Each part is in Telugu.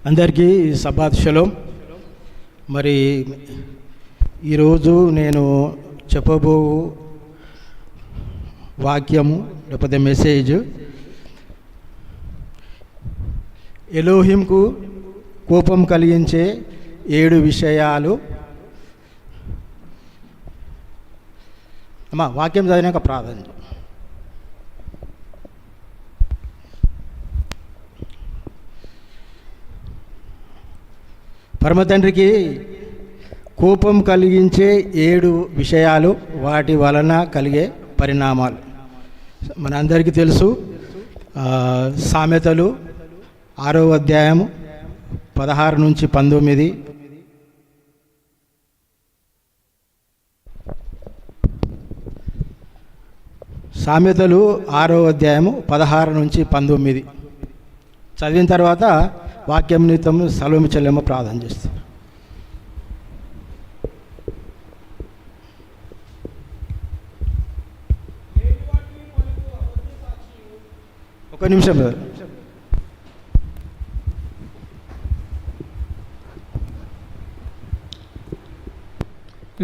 అందరికీ సబ్బాత్ షలోం. మరి ఈరోజు నేను చెప్పబో వాక్యము లేకపోతే మెసేజ్ ఎలోహింకు కోపం కలిగించే 7 విషయాలు. అమ్మా వాక్యం చదివినాక ప్రార్థన. పరమతండ్రికి కోపం కలిగించే 7 విషయాలు, వాటి వలన కలిగే పరిణామాలు మనందరికీ తెలుసు. సామెతలు 6వ అధ్యాయము 16 నుంచి 19. సామెతలు 6వ అధ్యాయము 16 నుంచి 19 చదివిన తర్వాత వాక్యం నిమిత్తం సలోమి చెల్లెమ్మ ప్రార్థన చేస్తారు. ఒక నిమిషం.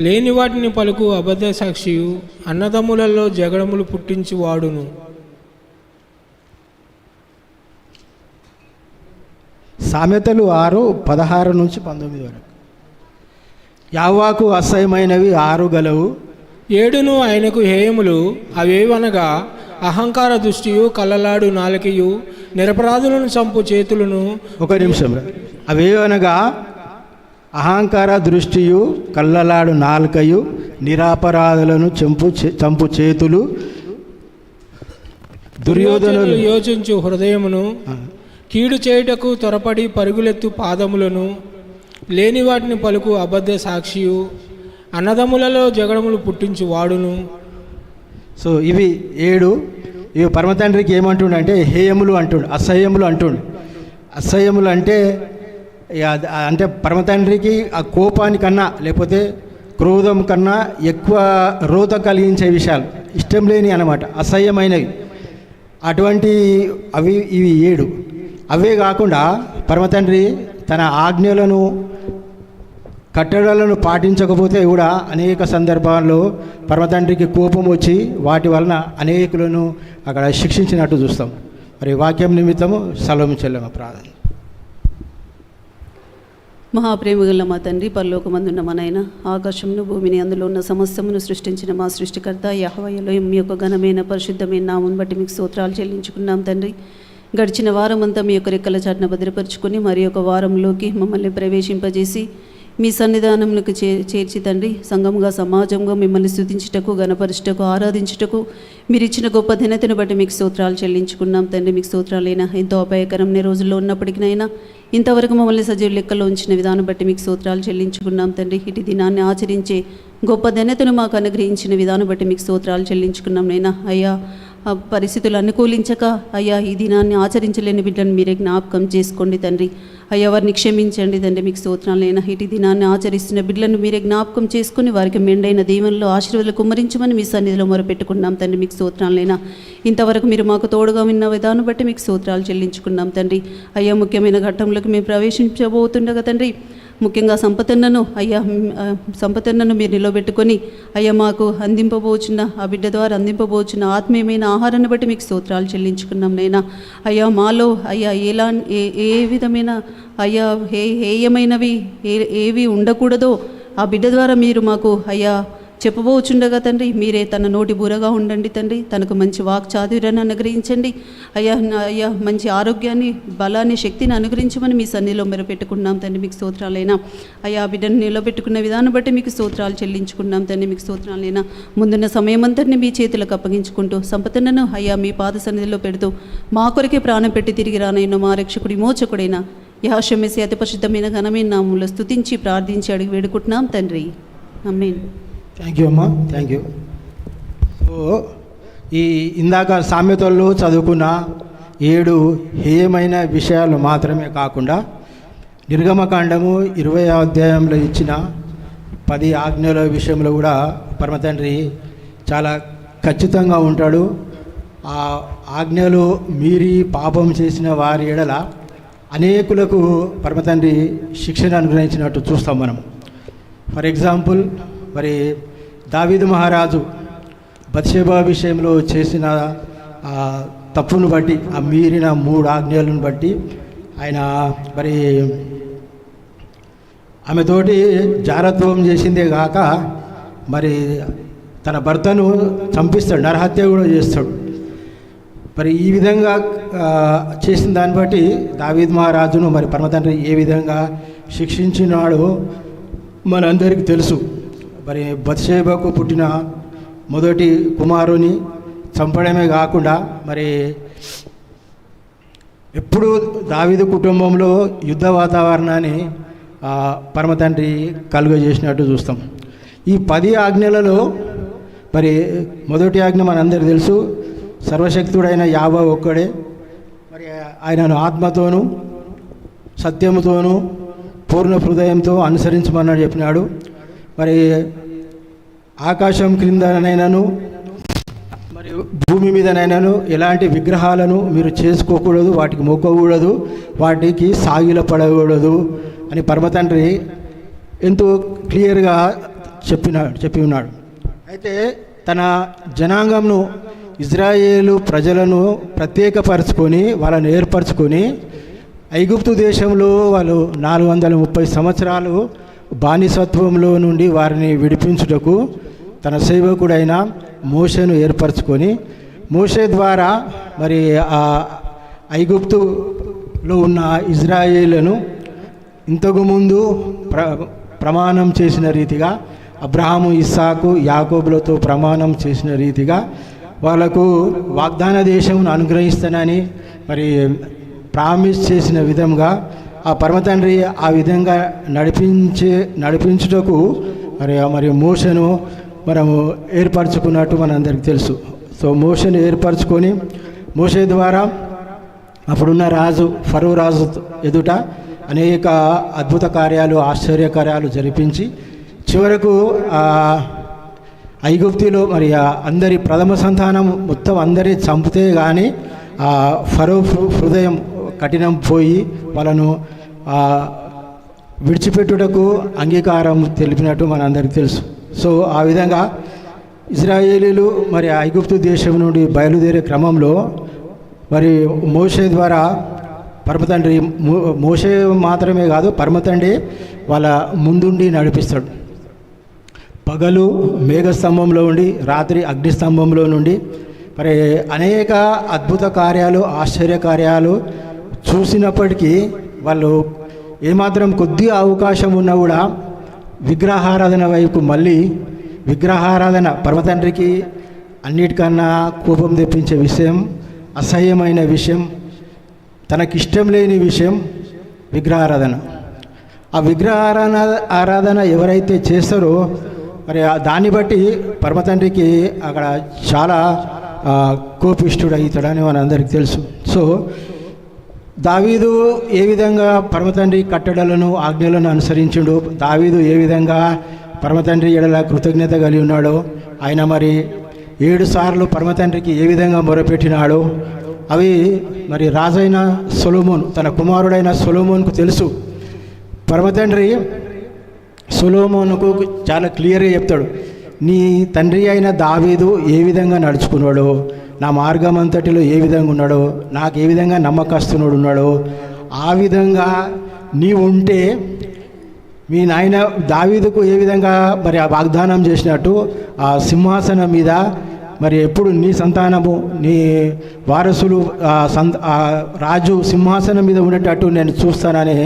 లేని వాటిని పలుకు అబద్ధ సాక్షియు అన్నదమ్ములలో జగడములు పుట్టించి వాడును. సామెతలు 6:16 నుంచి 19 వరకు. యెహోవాకు అసహ్యమైనవి 6 గలవు, 7 ఆయనకు హేయములు. అవేవనగా అహంకార దృష్టియు, కళ్ళలాడు నాలుకయు, నిరపరాధులను చంపు చేతులను. ఒక నిమిషం. అవేవనగా అహంకార దృష్టియు, కళ్ళలాడు నాలుకయు, నిరపరాధులను చంపు చేతులు, దుర్యోధనులు యోచించు హృదయమును, కీడు చేయుటకు త్వరపడి పరుగులెత్తు పాదములను. లేని వాటిని పలుకు అబద్ధ సాక్షియు అన్నదమ్ములలో జగడములు పుట్టించి వాడును. సో ఇవి 7. ఇవి పరమతండ్రికి ఏమంటుండే, హేయములు అంటుండు, అసహ్యములు అంటుండు. అసహ్యములు అంటే అంటే పరమతండ్రికి ఆ కోపానికన్నా లేకపోతే క్రోధం కన్నా ఎక్కువ రోత కలిగించే విషయాలు, ఇష్టం లేని అన్నమాట, అసహ్యమైనవి. అటువంటి ఇవి 7. అవే కాకుండా పరమతండ్రి తన ఆజ్ఞలను కట్టడలను పాటించకపోతే కూడా అనేక సందర్భాల్లో పరమతండ్రికి కోపం వచ్చి వాటి వలన అనేకులను అక్కడ శిక్షించినట్టు చూస్తాం. మరి వాక్యం నిమిత్తము సలోమి చెల్లెమ్మ ప్రార్థన. మహాప్రేమగల మా తండ్రి, పరలోకమందున్న మా నాయన, ఆకాశమును భూమిని అందులో ఉన్న సమస్తమును సృష్టించిన మా సృష్టికర్త యెహోవా మీ యొక్క ఘనమైన పరిశుద్ధమైన నామమును బట్టి మీకు స్తోత్రాలు చెల్లించుకున్నాం తండ్రి. గడిచిన వారం అంతా మీ యొక్క రెక్కల చాటున భద్రపరుచుకొని మరి ఒక వారంలోకి మమ్మల్ని ప్రవేశింపజేసి మీ సన్నిధానంలోకి చేర్చి తండ్రి, సంఘముగా సమాజంగా మిమ్మల్ని స్తుతించుటకు, గణపరచుటకు, ఆరాధించుటకు మీరు ఇచ్చిన గొప్ప ఘనతను బట్టి మీకు స్తోత్రాలు చెల్లించుకున్నాం తండ్రి. మీకు స్తోత్రాలైనా ఎంతో అపాయకరమైన రోజుల్లో ఉన్నప్పటికైనా ఇంతవరకు మమ్మల్ని సజీవ లెక్కలో ఉంచిన విధానం బట్టి మీకు స్తోత్రాలు చెల్లించుకున్నాం తండ్రి. ఇటు దినాన్ని ఆచరించే గొప్ప ఘనతను మాకు అనుగ్రహించిన విధానం బట్టి మీకు స్తోత్రాలు చెల్లించుకున్నాం నైనా. అయ్యా, పరిస్థితులు అనుకూలించక అయ్యా ఈ దినాన్ని ఆచరించలేని బిడ్డను మీరే జ్ఞాపకం చేసుకోండి తండ్రి. అయ్యా వారిని క్షమించండి తండ్రి. మీకు స్తోత్రాలైనా ఇటు దినాన్ని ఆచరిస్తున్న బిడ్డలను మీరే జ్ఞాపకం చేసుకుని వారికి మెండైన దీవెనలో ఆశీర్వాదాలు కుమ్మరించమని మీ సన్నిధిలో మొరపెట్టుకున్నాం తండ్రి. మీకు స్తోత్రాలైనా ఇంతవరకు మీరు మాకు తోడుగా ఉన్న విధానం బట్టి మీకు స్తోత్రాలు చెల్లించుకున్నాం తండ్రి. అయ్యా ముఖ్యమైన ఘట్టంలోకి మేము ప్రవేశించబోతుండగా తండ్రి, ముఖ్యంగా సంపతన్నను మీరు నిలబెట్టుకొని అయ్యా మాకు అందింపబోచున్న ఆ బిడ్డ ద్వారా అందింపబోచున్న ఆత్మీయమైన ఆహారాన్ని బట్టి మీకు స్తోత్రాలు చెల్లించుకున్నాం నైనా. అయ్యా మాలో అయ్యా ఏ విధమైన అయ్యా హేయమైనవి ఏవి ఉండకూడదో ఆ బిడ్డ ద్వారా మీరు మాకు అయ్యా చెప్పబోచుండగా తండ్రి, మీరే తన నోటి బూరగా ఉండండి తండ్రి. తనకు మంచి వాక్చాతుర్యాన్ని అనుగ్రహించండి అయ్యా. మంచి ఆరోగ్యాన్ని, బలాన్ని, శక్తిని అనుగ్రహించమని మీ సన్నిధిలో మీరు పెట్టుకున్నాం తండ్రి. మీకు స్తోత్రాలైనా అయ్యా బిడ్డను నిలబెట్టుకున్న విధానం బట్టి మీకు స్తోత్రాలు చెల్లించుకున్నాం తండ్రి. మీకు స్తోత్రాలైనా ముందున్న సమయం అంతటిని మీ చేతులకు అప్పగించుకుంటూ సంపదను అయ్యా మీ పాద సన్నిధిలో పెడుతూ మా కొరకే ప్రాణం పెట్టి తిరిగి రానైనా మా రక్షకుడి మోచకుడైన యెహోషువ మెస్సీయ అతి పరిశుద్ధమైన ఘనమైన నామములో స్తుతించి ప్రార్థించి అడిగి వేడుకుంటున్నాం తండ్రి. ఆమేన్. థ్యాంక్ యూ అమ్మా, థ్యాంక్ యూ. సో ఇందాక సామెతల్లో చదువుకున్న 7 హేయమైన విషయాలు మాత్రమే కాకుండా నిర్గమకాండము 20వ అధ్యాయంలో ఇచ్చిన 10 ఆజ్ఞల విషయంలో కూడా పరమతండ్రి చాలా ఖచ్చితంగా ఉంటాడు. ఆ ఆజ్ఞలు మీరి పాపం చేసిన వారి ఎడల అనేకులకు పరమతండ్రి శిక్షణ అనుగ్రహించినట్టు చూస్తాం మనం. ఫర్ ఎగ్జాంపుల్, మరి దావీదు మహారాజు బత్షెబా విషయంలో చేసిన తప్పును బట్టి, ఆ మీరిన 3 ఆజ్ఞలను బట్టి ఆయన మరి ఆమెతోటి జారత్వం చేసిందే కాక మరి తన భర్తను చంపిస్తాడు, నరహత్య కూడా చేస్తాడు. మరి ఈ విధంగా చేసిన దాన్ని బట్టి దావీదు మహారాజును మరి పరమతండ్రి ఏ విధంగా శిక్షించినాడో మనందరికీ తెలుసు. మరి బత్షెబాకు పుట్టిన మొదటి కుమారుని చంపడమే కాకుండా మరి ఎప్పుడు దావీదు కుటుంబంలో యుద్ధ వాతావరణాన్ని పరమతండ్రి కలుగజేసినట్టు చూస్తాం. ఈ 10 ఆజ్ఞలలో మరి మొదటి ఆజ్ఞ మనందరికీ తెలుసు, సర్వశక్తుడైన యెహోవా ఒక్కడే, మరి ఆయనను ఆత్మతోనూ సత్యముతోనూ పూర్ణ హృదయంతో అనుసరించమని చెప్పినాడు. మరి ఆకాశం క్రిందనైనాను మరియు భూమి మీదనైనాను ఎలాంటి విగ్రహాలను మీరు చేసుకోకూడదు, వాటికి మొక్కకూడదు, వాటికి సాగిలపడకూడదు అని పరమతండ్రి ఎంతో క్లియర్గా చెప్పి ఉన్నాడు. అయితే తన జనాంగంను ఇజ్రాయేలు ప్రజలను ప్రత్యేకపరచుకొని వాళ్ళని ఏర్పరచుకొని ఐగుప్తు దేశంలో వాళ్ళు 430 సంవత్సరాలు బానిసత్వంలో నుండి వారిని విడిపించుటకు తన సేవకుడైన మోషేను ఏర్పరచుకొని మోషే ద్వారా మరి ఆ ఐగుప్తులో ఉన్న ఇజ్రాయేలును ఇంతకుముందు ప్రమాణం చేసిన రీతిగా అబ్రహాము, ఇస్సాకు, యాకోబులతో ప్రమాణం చేసిన రీతిగా వాళ్ళకు వాగ్దాన దేశమును అనుగ్రహిస్తానని మరి ప్రామిస్ చేసిన విధంగా ఆ పరమతండ్రి ఆ విధంగా నడిపించుటకు మరి మోషను మనము ఏర్పరచుకున్నట్టు మనందరికీ తెలుసు. సో మోషను ఏర్పరచుకొని మోషే ద్వారా అప్పుడున్న రాజు ఫరో రాజు ఎదుట అనేక అద్భుత కార్యాలు, ఆశ్చర్యకార్యాలు జరిపించి చివరకు ఐగుప్తిలో మరి అందరి ప్రథమ సంతానం మొత్తం అందరి చంపితే కానీ ఫరో హృదయం కఠినం పోయి వాళ్ళను విడిచిపెట్టుటకు అంగీకారం తెలిపినట్టు మనందరికీ తెలుసు. సో ఆ విధంగా ఇజ్రాయేలీలు మరి ఐగుప్తు దేశం నుండి బయలుదేరే క్రమంలో మరి మోషే ద్వారా పరమతండ్రి, మోషే మాత్రమే కాదు పరమతండ్రి వాళ్ళ ముందుండి నడిపిస్తాడు. పగలు మేఘస్తంభంలో ఉండి, రాత్రి అగ్నిస్తంభంలో నుండి మరి అనేక అద్భుత కార్యాలు, ఆశ్చర్య కార్యాలు చూసినప్పటికీ వాళ్ళు ఏమాత్రం కొద్దిగా అవకాశం ఉన్నా కూడా విగ్రహారాధన వైపు మళ్ళీ విగ్రహారాధన పరమతండ్రికి అన్నిటికన్నా కోపం తెప్పించే విషయం, అసహ్యమైన విషయం, తనకిష్టం లేని విషయం విగ్రహారాధన. ఆ ఆరాధన ఎవరైతే చేస్తారో మరి దాన్ని బట్టి పరమతండ్రికి అక్కడ చాలా కోపిష్ఠుడు అవుతాడని మనందరికీ తెలుసు. సో దావీదు ఏ విధంగా పరమతండ్రి కట్టడలను, ఆజ్ఞలను అనుసరించుడు, దావీదు ఏ విధంగా పరమతండ్రి ఎడల కృతజ్ఞత కలిగి ఉన్నాడో, ఆయన మరి 7 సార్లు పరమతండ్రికి ఏ విధంగా మొరపెట్టినాడో అవి మరి రాజైన సొలొమోను, తన కుమారుడైన సొలొమోనుకు తెలుసు. పరమతండ్రి సొలొమోనుకు చాలా క్లియర్గా చెప్తాడు, నీ తండ్రి అయిన దావీదు ఏ విధంగా నడుచుకున్నాడో, నా మార్గం అంతటిలో ఏ విధంగా ఉన్నాడో, నాకు ఏ విధంగా నమ్మకస్తునుడు ఉన్నాడో ఆ విధంగా నీవు ఉంటే మీ నాయన దావీదుకు ఏ విధంగా మరి ఆ వాగ్దానం చేసినట్టు ఆ సింహాసనం మీద మరి ఎప్పుడు నీ సంతానము, నీ వారసులు రాజు సింహాసనం మీద ఉండేటట్టు నేను చూస్తానని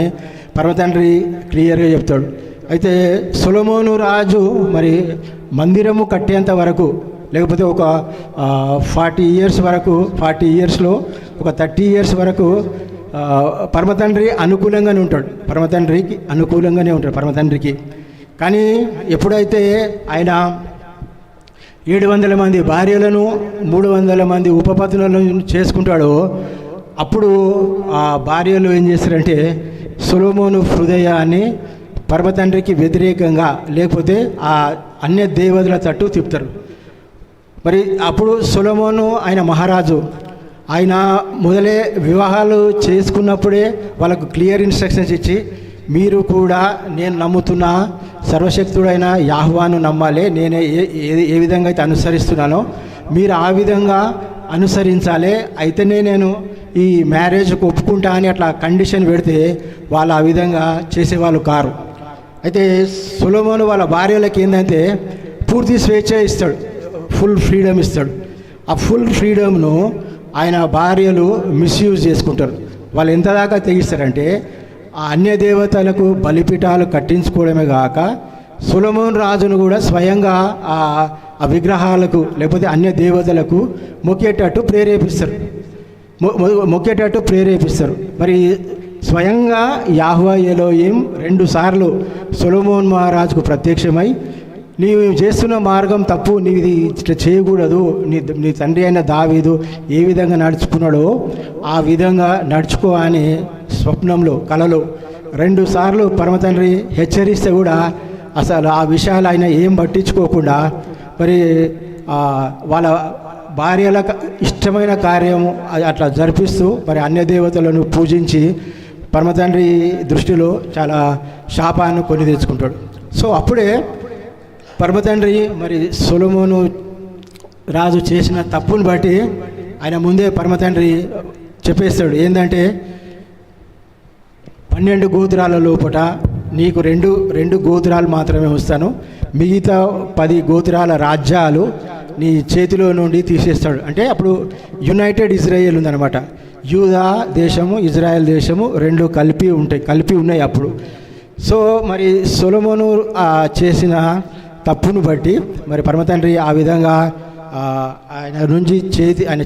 పరమతండ్రి క్లియర్గా చెప్తాడు. అయితే సొలొమోను రాజు మరి మందిరము కట్టేంత వరకు, లేకపోతే ఒక 40 ఇయర్స్ వరకు, 40 ఇయర్స్లో ఒక 30 ఇయర్స్ వరకు పరమతండ్రి అనుకూలంగానే ఉంటాడు, పరమతండ్రికి అనుకూలంగానే ఉంటాడు పరమతండ్రికి. కానీ ఎప్పుడైతే ఆయన 700 మంది భార్యలను, 300 మంది ఉపపత్నులను చేసుకుంటాడో అప్పుడు ఆ భార్యలు ఏం చేస్తారంటే సొలొమోను హృదయాన్ని పరమతండ్రికి వ్యతిరేకంగా, లేకపోతే ఆ అన్య దేవతల తట్టు తిప్పుతారు. మరి అప్పుడు సొలొమోను ఆయన మహారాజు, ఆయన మొదలే వివాహాలు చేసుకున్నప్పుడే వాళ్ళకు క్లియర్ ఇన్స్ట్రక్షన్స్ ఇచ్చి, మీరు కూడా నేను నమ్ముతున్న సర్వశక్తుడైన యాహోవాను నమ్మాలి, నేనే ఏ విధంగా అయితే అనుసరిస్తున్నానో మీరు ఆ విధంగా అనుసరించాలి, అయితేనే నేను ఈ మ్యారేజ్కి ఒప్పుకుంటా అని అట్లా కండిషన్ పెడితే వాళ్ళు ఆ విధంగా చేసేవాళ్ళు కారు. అయితే సొలొమోను వాళ్ళ భార్యలకు ఏంటంటే పూర్తి స్వేచ్ఛ ఇస్తాడు, ఫుల్ ఫ్రీడమ్ ఇస్తాడు. ఆ ఫుల్ ఫ్రీడమ్ను ఆయన భార్యలు మిస్యూజ్ చేసుకుంటారు. వాళ్ళు ఎంత దాకా తెగిస్తారంటే ఆ అన్య దేవతలకు బలిపీఠాలు కట్టించుకోవడమే కాక సొలొమోను రాజును కూడా స్వయంగా ఆ విగ్రహాలకు లేకపోతే అన్య దేవతలకు మొక్కేటట్టు ప్రేరేపిస్తారు. మరి స్వయంగా యెహోవా ఎలోహిం 2 సార్లు సొలొమోన్ మహారాజుకు ప్రత్యక్షమై, నీవు చేస్తున్న మార్గం తప్పు, నీవు ఇది ఇట్లా చేయకూడదు, నీ తండ్రి అయిన దావీదు ఏ విధంగా నడుచుకున్నాడో ఆ విధంగా నడుచుకో అని స్వప్నంలో కలలో 2 సార్లు పరమ తండ్రి హెచ్చరిస్తే కూడా అసలు ఆ విషయాలు ఆయన ఏం పట్టించుకోకుండా మరి వాళ్ళ భార్యలకు ఇష్టమైన కార్యము అట్లా జరిపిస్తూ మరి అన్య దేవతలను పూజించి పరమ తండ్రి దృష్టిలో చాలా శాపాన్ని కొని తెచ్చుకుంటాడు. సో అప్పుడే పరమ తండ్రి మరి సొలొమోను రాజు చేసిన తప్పుని బట్టి ఆయన ముందే పరమ తండ్రి చెప్పేస్తాడు, ఏంటంటే 12 గోత్రాల లోపట నీకు రెండు గోత్రాలు మాత్రమే వస్తాను, మిగతా 10 గోత్రాల రాజ్యాలు నీ చేతిలో నుండి తీసేస్తాడు. అంటే అప్పుడు యునైటెడ్ ఇజ్రాయెల్ ఉందన్నమాట. యూదా దేశము, ఇజ్రాయెల్ దేశము 2 కలిపి ఉన్నాయి అప్పుడు. సో మరి సొలొమోను చేసిన తప్పును బట్టి మరి పరమ తండ్రి ఆ విధంగా ఆయన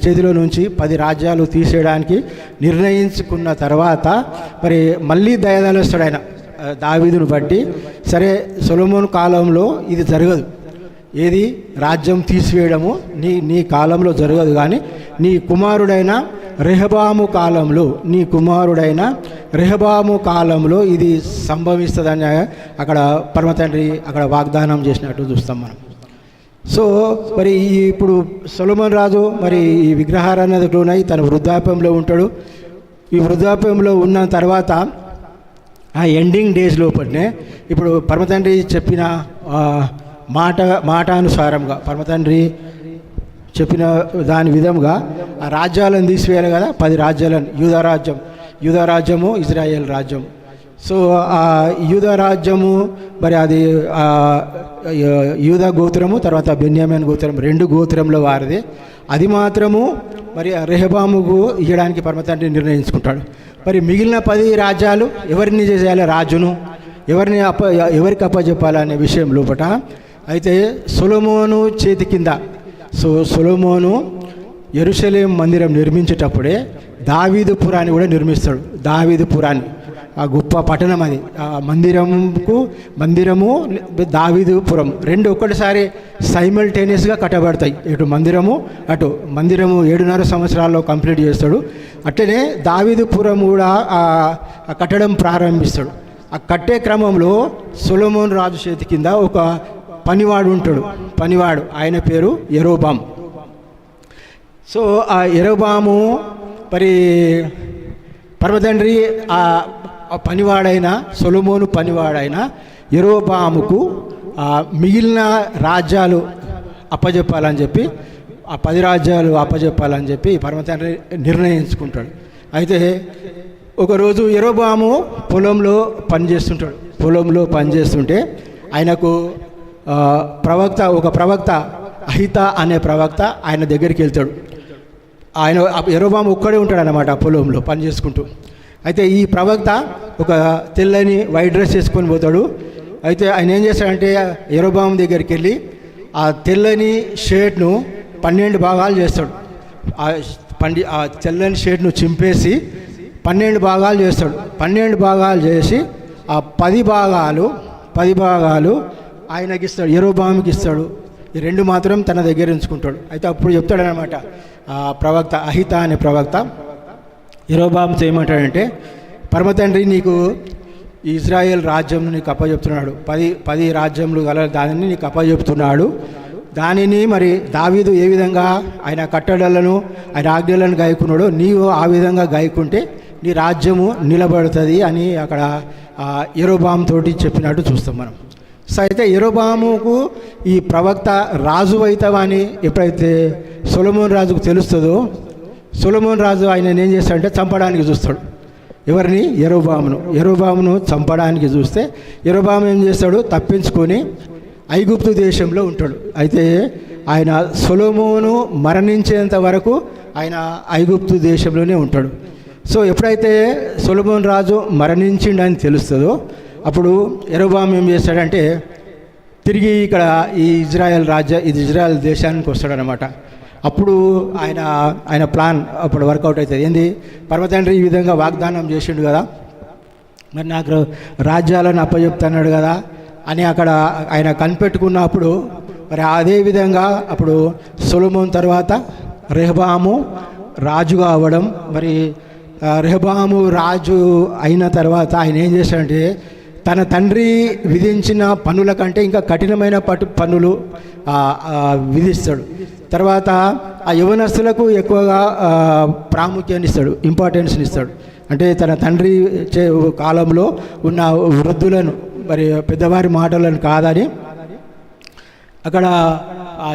చేతిలో నుంచి 10 రాజ్యాలు తీసేయడానికి నిర్ణయించుకున్న తర్వాత మరి మళ్ళీ దయదలుస్తాడు ఆయన దావీదును బట్టి. సరే, సొలొమోను కాలంలో ఇది జరగదు, ఏది రాజ్యం తీసివేయడము నీ కాలంలో జరగదు, కానీ నీ కుమారుడైన రెహబాము కాలంలో ఇది సంభవిస్తుందని అక్కడ పరమ తండ్రి అక్కడ వాగ్దానం చేసినట్టు చూస్తాం మనం. సో మరి ఇప్పుడు సొలొమోను రాజు మరి ఈ విగ్రహారాధనలోనై తన వృద్ధాప్యంలో ఉంటాడు. ఈ వృద్ధాప్యంలో ఉన్న తర్వాత ఆ ఎండింగ్ డేస్ లోపలనే ఇప్పుడు పరమ తండ్రి చెప్పిన మాటానుసారంగా పరమ తండ్రి చెప్పిన దాని విధంగా ఆ రాజ్యాలను తీసివేయాలి కదా, 10 రాజ్యాలను, యూదా రాజ్యము, ఇజ్రాయెల్ రాజ్యం. సో ఆ యూదా రాజ్యము మరి అది యూదా గోత్రము, తర్వాత బెన్యామీన్ గోత్రం 2 గోత్రంలో వారిది. అది మాత్రము మరి రెహబాముకు ఇవ్వడానికి పరమ తండ్రి నిర్ణయించుకుంటాడు. మరి మిగిలిన 10 రాజ్యాలు ఎవరిని చేసేయాలి, రాజును ఎవరికి అప్పచెప్పాలనే విషయం లోపట అయితే సొలొమోను చేతి కింద. సో సొలొమోను యెరూషలేం మందిరం నిర్మించేటప్పుడే దావీదుపురాన్ని కూడా నిర్మిస్తాడు. దావీదుపురాన్ని, ఆ గొప్ప పట్టణం అది. ఆ మందిరము దావీదుపురం 2 ఒక్కటిసారి సైమల్టేనియస్గా కట్టబడతాయి. ఇటు మందిరము 7.5 సంవత్సరాల్లో కంప్లీట్ చేస్తాడు. అట్లనే దావీదుపురం కూడా ఆ కట్టడం ప్రారంభిస్తాడు. ఆ కట్టే క్రమంలో సొలొమోను రాజు చేతి కింద ఒక పనివాడు ఉంటాడు. ఆయన పేరు యెరోబాము. సో ఆ యెరోబాము మరి పరమ తండ్రి ఆ పనివాడైన సొలొమోను పనివాడైన యెరోబాముకు మిగిలిన రాజ్యాలు అప్పజెప్పాలని చెప్పి, ఆ 10 రాజ్యాలు అప్పజెప్పాలని చెప్పి పరమ తండ్రి నిర్ణయించుకుంటాడు. అయితే ఒకరోజు యెరోబాము పొలంలో పనిచేస్తుంటే ఆయనకు ఒక ప్రవక్త అహితా అనే ప్రవక్త ఆయన దగ్గరికి వెళ్తాడు. యెరోబాము ఒక్కడే ఉంటాడు అన్నమాట పొలంలో పనిచేసుకుంటూ. అయితే ఈ ప్రవక్త ఒక తెల్లని వైట్ డ్రెస్ వేసుకొని పోతాడు. అయితే ఆయన ఏం చేస్తాడంటే యెరోబాము దగ్గరికి వెళ్ళి ఆ తెల్లని షర్ట్ను 12 భాగాలు చేస్తాడు. ఆ తెల్లని షర్ట్ను చింపేసి 12 భాగాలు చేస్తాడు. 12 భాగాలు చేసి ఆ 10 భాగాలు ఆయనకి ఇస్తాడు, యెరోబాముకి ఇస్తాడు. ఈ 2 మాత్రం తన దగ్గర ఉంచుకుంటాడు. అయితే అప్పుడు చెప్తాడనమాట ఆ ప్రవక్త అహితా అనే ప్రవక్త యెరోబాముతో ఏమంటాడంటే, పరమ తండ్రి నీకు ఇజ్రాయెల్ రాజ్యంను నీకు అప్పచెప్తున్నాడు, 10 రాజ్యములు గల దానిని నీకు అప్పచెప్తున్నాడు. దానిని మరి దావీదు ఏ విధంగా ఆయన కట్టడలను ఆయన ఆజ్ఞలను గాయకున్నాడో నీవు ఆ విధంగా గాయకుంటే నీ రాజ్యము నిలబడుతుంది అని అక్కడ యెరోబాము తోటి చెప్పినట్టు చూస్తాం మనం. సో అయితే యెరోబాముకు ఈ ప్రవక్త రాజు అవుతావని ఎప్పుడైతే సొలొమోను రాజుకు తెలుస్తుందో సొలొమోను రాజు ఆయన ఏం చేస్తాడంటే చంపడానికి చూస్తాడు. ఎవరిని? యెరోబామును చంపడానికి చూస్తే యెరోబాము ఏం చేస్తాడు? తప్పించుకొని ఐగుప్తు దేశంలో ఉంటాడు. అయితే ఆయన సొలొమోను మరణించేంత వరకు ఆయన ఐగుప్తు దేశంలోనే ఉంటాడు. సో ఎప్పుడైతే సొలొమోను రాజు మరణించిండని తెలుస్తుందో అప్పుడు యెరోబాము ఏం చేస్తాడంటే తిరిగి ఇక్కడ ఈ ఇజ్రాయెల్ దేశానికి వస్తాడనమాట. అప్పుడు ఆయన ప్లాన్ అప్పుడు వర్కౌట్ అవుతుంది. ఏంది? పరమతండ్రి ఈ విధంగా వాగ్దానం చేసిండు కదా, మరి నాకు రాజ్యాలను అప్పచెప్తున్నాడు కదా అని అక్కడ ఆయన కనిపెట్టుకున్నప్పుడు మరి అదే విధంగా అప్పుడు సొలొమోను తర్వాత రెహబాము రాజుగా అవ్వడం. మరి రెహబాము రాజు అయిన తర్వాత ఆయన ఏం చేశాడంటే తన తండ్రి విధించిన పన్నుల కంటే ఇంకా కఠినమైన పన్నులు విధిస్తాడు. తర్వాత ఆ యవనస్తులకు ఎక్కువగా ప్రాముఖ్యాన్ని ఇస్తాడు, ఇంపార్టెన్స్ని ఇస్తాడు. అంటే తన తండ్రి కాలంలో ఉన్న వృద్ధులను మరి పెద్దవారి మాటలను కాదని అక్కడ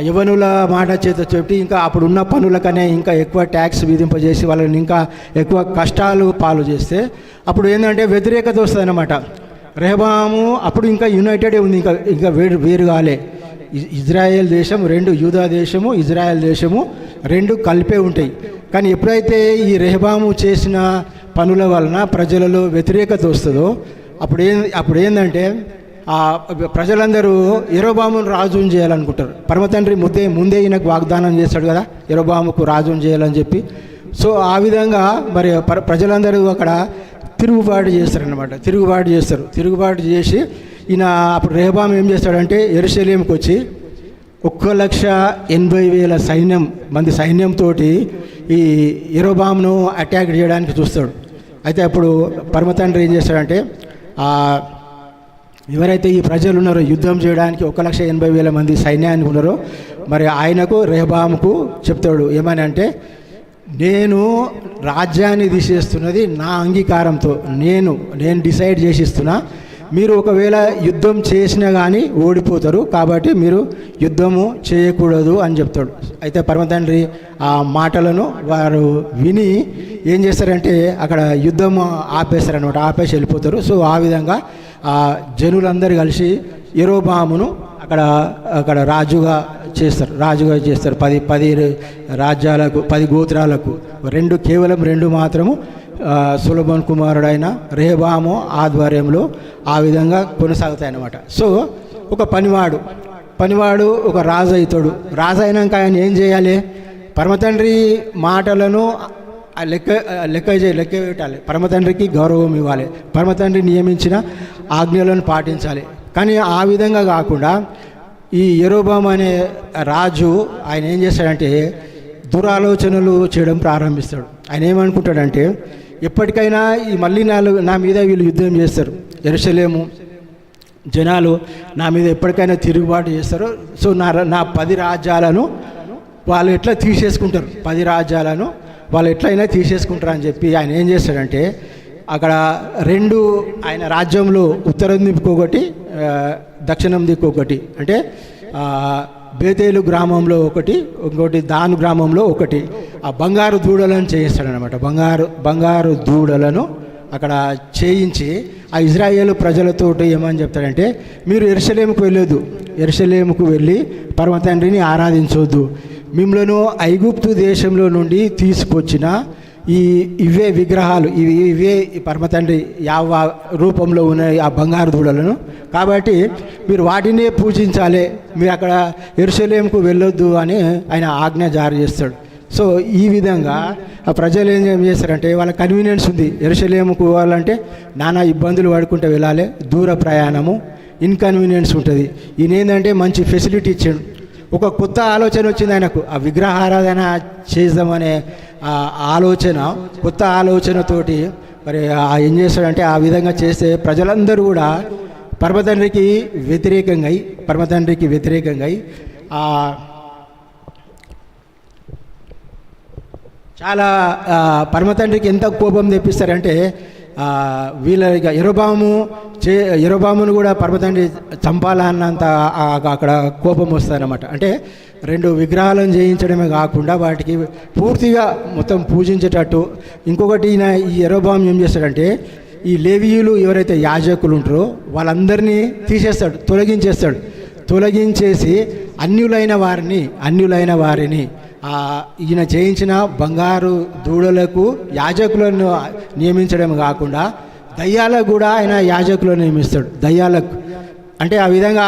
యవనుల మాట చేత చెప్పి ఇంకా అప్పుడున్న పనుల కన్నా ఇంకా ఎక్కువ ట్యాక్స్ విధింపజేసి వాళ్ళని ఇంకా ఎక్కువ కష్టాలు పాలు చేస్తే అప్పుడు ఏంటంటే వ్యతిరేకత వస్తుంది అన్నమాట. రెహబాము అప్పుడు ఇంకా యునైటెడే ఉంది, ఇంకా వేరు కాలే. ఇజ్రాయెల్ దేశం రెండు, యూదా దేశము ఇజ్రాయెల్ దేశము రెండు కలిపే ఉంటాయి. కానీ ఎప్పుడైతే ఈ రెహబాము చేసిన పనుల వలన ప్రజలలో వ్యతిరేకత వస్తుందో అప్పుడు ఏంటంటే ప్రజలందరూ యెరోబామును రాజుని చేయాలనుకుంటారు. పరమతండ్రి ముందే ఈయనకు వాగ్దానం చేస్తాడు కదా యెరోబాముకు రాజుని చేయాలని చెప్పి. సో ఆ విధంగా మరి ప్రజలందరూ అక్కడ తిరుగుబాటు చేస్తారనమాట. తిరుగుబాటు చేసి ఈయన అప్పుడు రెహబాము ఏం చేస్తాడంటే యెరూషలేముకి వచ్చి 1,80,000 సైన్యంతో ఈ యెరోబామును అటాక్ చేయడానికి చూస్తాడు. అయితే అప్పుడు పరమతండ్రి ఏం చేస్తాడంటే ఎవరైతే ఈ ప్రజలు ఉన్నారో యుద్ధం చేయడానికి 1,80,000 సైన్యానికి ఉన్నారో మరి ఆయనకు రెహబాముకు చెప్తాడు ఏమని అంటే, నేను రాజ్యాన్ని తీసేస్తున్నది నా అంగీకారంతో నేను డిసైడ్ చేసిస్తున్నా. మీరు ఒకవేళ యుద్ధం చేసినా కానీ ఓడిపోతారు, కాబట్టి మీరు యుద్ధము చేయకూడదు అని చెప్తాడు. అయితే పరమతండ్రి ఆ మాటలను వారు విని ఏం చేస్తారంటే అక్కడ యుద్ధం ఆపేస్తారనమాట, ఆపేసి వెళ్ళిపోతారు. సో ఆ విధంగా జనులందరూ కలిసి యెరోబామును అక్కడ రాజుగా చేస్తారు. 10 రాజ్యాలకు 10 గోత్రాలకు కేవలం 2 మాత్రము సొలొమోను కుమారుడైన రెహబాము ఆధ్వర్యంలో ఆ విధంగా కొనసాగుతాయి అన్నమాట. సో ఒక పనివాడు ఒక రాజు అవుతాడు. రాజు అయినాక ఆయన ఏం చేయాలి? పరమతండ్రి మాటలను లెక్క పెట్టాలి, పరమతండ్రికి గౌరవం ఇవ్వాలి, పరమతండ్రి నియమించిన ఆజ్ఞలను పాటించాలి. కానీ ఆ విధంగా కాకుండా ఈ యెరోబాము అనే రాజు ఆయన ఏం చేస్తాడంటే దురాలోచనలు చేయడం ప్రారంభిస్తాడు. ఆయన ఏమనుకుంటాడంటే ఎప్పటికైనా మళ్ళీ నా మీద వీళ్ళు యుద్ధం చేస్తారు, యెరూషలేము జనాలు నా మీద ఎప్పటికైనా తిరుగుబాటు చేస్తారు. సో నా 10 రాజ్యాలను వాళ్ళు ఎట్లా తీసేసుకుంటారు, 10 రాజ్యాలను వాళ్ళు ఎట్లయినా తీసేసుకుంటారు అని చెప్పి ఆయన ఏం చేస్తాడంటే అక్కడ 2 ఆయన రాజ్యంలో ఉత్తరం దిక్కు ఒకటి, దక్షిణం దిక్కు ఒకటి, అంటే బేతేలు గ్రామంలో ఒకటి, ఇంకోటి దాను గ్రామంలో ఒకటి ఆ బంగారు దూడలను చేయిస్తాడనమాట. బంగారు దూడలను అక్కడ చేయించి ఆ ఇజ్రాయేలు ప్రజలతో ఏమని చెప్తాడంటే, మీరు యెరూషలేముకు వెళ్ళి పరమతండ్రిని ఆరాధించవద్దు, మిమ్మల్ని ఐగుప్తు దేశంలో నుండి తీసుకొచ్చిన ఇవే విగ్రహాలు, ఇవే పరమతండ్రి యావ రూపంలో ఉన్న ఆ బంగారు దూడలను, కాబట్టి మీరు వాటినే పూజించాలి, మీరు అక్కడ యెరూషలేముకు వెళ్ళొద్దు అని ఆయన ఆజ్ఞ జారీ చేస్తాడు. సో ఈ విధంగా ఆ ప్రజలు ఏం చేస్తారంటే వాళ్ళ కన్వీనియన్స్ ఉంది, యెరూషలేముకు పోవాలంటే నానా ఇబ్బందులు పడుకుంటూ వెళ్ళాలి, దూర ప్రయాణము, ఇన్కన్వీనియన్స్ ఉంటుంది. ఈయన ఏంటంటే మంచి ఫెసిలిటీ ఇచ్చాడు. ఒక కొత్త ఆలోచన వచ్చింది ఆయనకు, ఆ విగ్రహారాధన చేద్దామనే కొత్త ఆలోచనతోటి మరి ఏం చేస్తాడంటే ఆ విధంగా చేస్తే ప్రజలందరూ కూడా పరమతండ్రికి వ్యతిరేకంగా చాలా పరమతండ్రికి ఎంత కోపం తెప్పిస్తారంటే వీళ్ళ ఇక యరొబామును కూడా పరమతండ్రి చంపాలన్నంత అక్కడ కోపం వస్తుందన్నమాట. అంటే 2 విగ్రహాలను చేయించడమే కాకుండా వాటికి పూర్తిగా మొత్తం పూజించేటట్టు. ఇంకొకటి ఈ యరొబాము ఏం చేస్తాడంటే ఈ లేవీయులు ఎవరైతే యాజకులు ఉంటారో వాళ్ళందరినీ తీసేస్తాడు, తొలగించేసి అన్యులైన వారిని ఈయన చేయించిన బంగారు దూడలకు యాజకులను నియమించడం కాకుండా దయ్యాలకు కూడా ఆయన యాజకులను నియమిస్తాడు. దయ్యాలకు అంటే ఆ విధంగా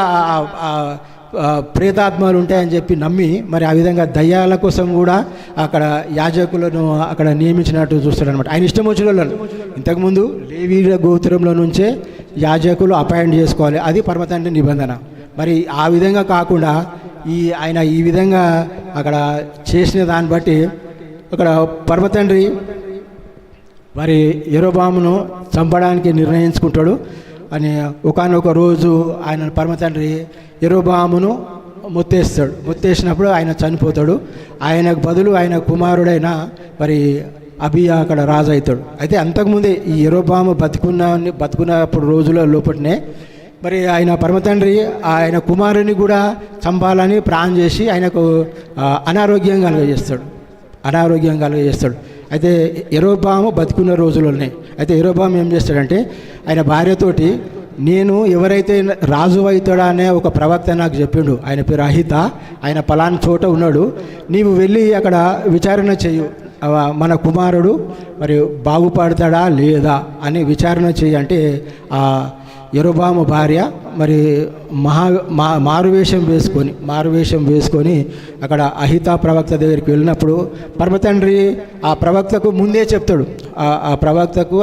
ప్రేతాత్మలు ఉంటాయని చెప్పి నమ్మి మరి ఆ విధంగా దయ్యాల కోసం కూడా అక్కడ యాజకులను అక్కడ నియమించినట్టు చూస్తాడు అనమాట. ఆయన ఇష్టం వచ్చిన వాళ్ళను ఇంతకుముందు లేవీయుల గోత్రంలో నుంచే యాజకులు అపాయింట్ చేసుకోవాలి, అది పరమతండ్రి నిబంధన. మరి ఆ విధంగా కాకుండా ఆయన ఈ విధంగా అక్కడ చేసిన దాన్ని బట్టి అక్కడ పరమతండ్రి మరి యరొబామును చంపడానికి నిర్ణయించుకుంటాడు అని. ఒకానొక రోజు ఆయన పరమతండ్రి యరొబామును మొత్తేసినప్పుడు ఆయన చనిపోతాడు. ఆయనకు బదులు ఆయన కుమారుడైన మరి అబియా అక్కడ రాజు అవుతాడు. అయితే అంతకుముందే ఈ యరొబాము బతుకున్నప్పుడు రోజుల లోపటినే మరి ఆయన పరమతండ్రి ఆయన కుమారుని కూడా చంపాలని ప్లాన్ చేసి ఆయనకు అనారోగ్యం కలుగజేస్తాడు. అయితే యరొబాము బతుకున్న రోజుల్లోనే అయితే యరొబాము ఏం చేస్తాడంటే ఆయన భార్యతోటి, నేను ఎవరైతే రాజు అవుతాడా అనే ఒక ప్రవక్త నాకు చెప్పిండు, ఆయన పేరు అహిత, ఆయన పలానా చోట ఉన్నాడు, నీవు వెళ్ళి అక్కడ విచారణ చేయు, మన కుమారుడు మరి బాగుపడతాడా లేదా అని విచారణ చేయి అంటే యరొబాము భార్య మరి మారువేషం వేసుకొని అక్కడ అహితా ప్రవక్త దగ్గరికి వెళ్ళినప్పుడు పరమతండ్రి ఆ ప్రవక్తకు ముందే చెప్తాడు,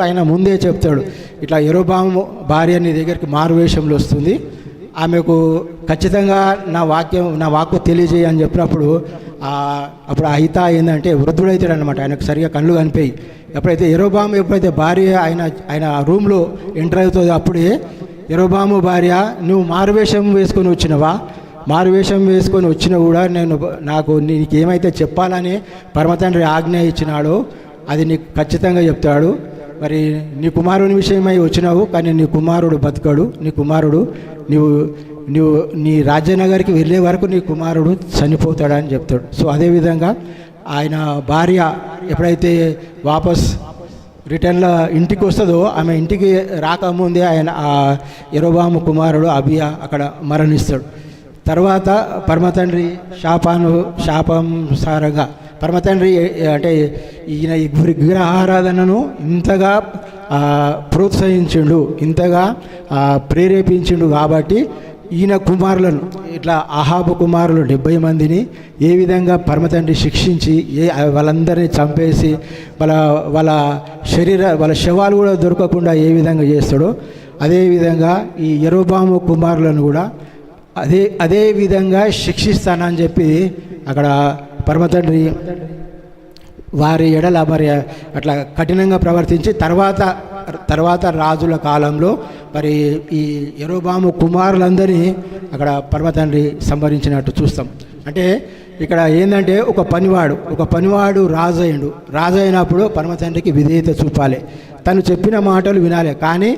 ఆయన ముందే చెప్తాడు, ఇట్లా యరొబాము భార్య నీ దగ్గరికి మారువేషంలో వస్తుంది, ఆమెకు ఖచ్చితంగా నా వాక్కు తెలియజేయ అని చెప్పినప్పుడు అప్పుడు అహిత ఏంటంటే వృద్ధుడైతాడు అనమాట. ఆయనకు సరిగా కళ్ళు కనిపాయి. ఎప్పుడైతే యరొబాము భార్య ఆయన రూమ్లో ఎంటర్ అవుతుందో అప్పుడే యరొబాము భార్య, నువ్వు మారువేషం వేసుకొని వచ్చినా కూడా నీకు ఏమైతే చెప్పాలని పరమతండ్రి ఆజ్ఞ ఇచ్చినాడో అది నీకు ఖచ్చితంగా చెప్తాడు. మరి నీ కుమారుని విషయమై వచ్చినావు, కానీ నీ కుమారుడు బతకడు, నువ్వు నీ రాజ్యనగర్కి వెళ్ళే వరకు నీ కుమారుడు చనిపోతాడని చెప్తాడు. సో అదేవిధంగా ఆయన భార్య ఎప్పుడైతే వాపస్ రిటర్న్లో ఇంటికి వస్తుందో ఆమె ఇంటికి రాకముందే ఆయన యరొబాము కుమారుడు అబియా అక్కడ మరణిస్తాడు. తర్వాత పరమతండ్రి శాపానుసారంగా పరమతండ్రి అంటే ఈయన ఈ విగ్రహారాధనను ఇంతగా ప్రోత్సహించిండు, ఇంతగా ప్రేరేపించిండు కాబట్టి ఈయన కుమారులను ఇట్లా అహాబు కుమారులు 70 మందిని ఏ విధంగా పరమతండ్రి శిక్షించి వాళ్ళందరినీ చంపేసి వాళ్ళ శవాలు కూడా దొరకకుండా ఏ విధంగా చేస్తాడో అదేవిధంగా ఈ యరొబాము కుమారులను కూడా అదే విధంగా శిక్షిస్తానని చెప్పి అక్కడ పరమతండ్రి వారి ఎడల మరి అట్లా కఠినంగా ప్రవర్తించి తర్వాత రాజుల కాలంలో మరి ఈ యరొబాము కుమారులందరినీ అక్కడ పరమతండ్రి సంహరించినట్టు చూస్తాం. అంటే ఇక్కడ ఏంటంటే ఒక పనివాడు రాజు అయినప్పుడు పరమతండ్రికి విధేయత చూపాలి, తను చెప్పిన మాటలు వినాలి. కానీ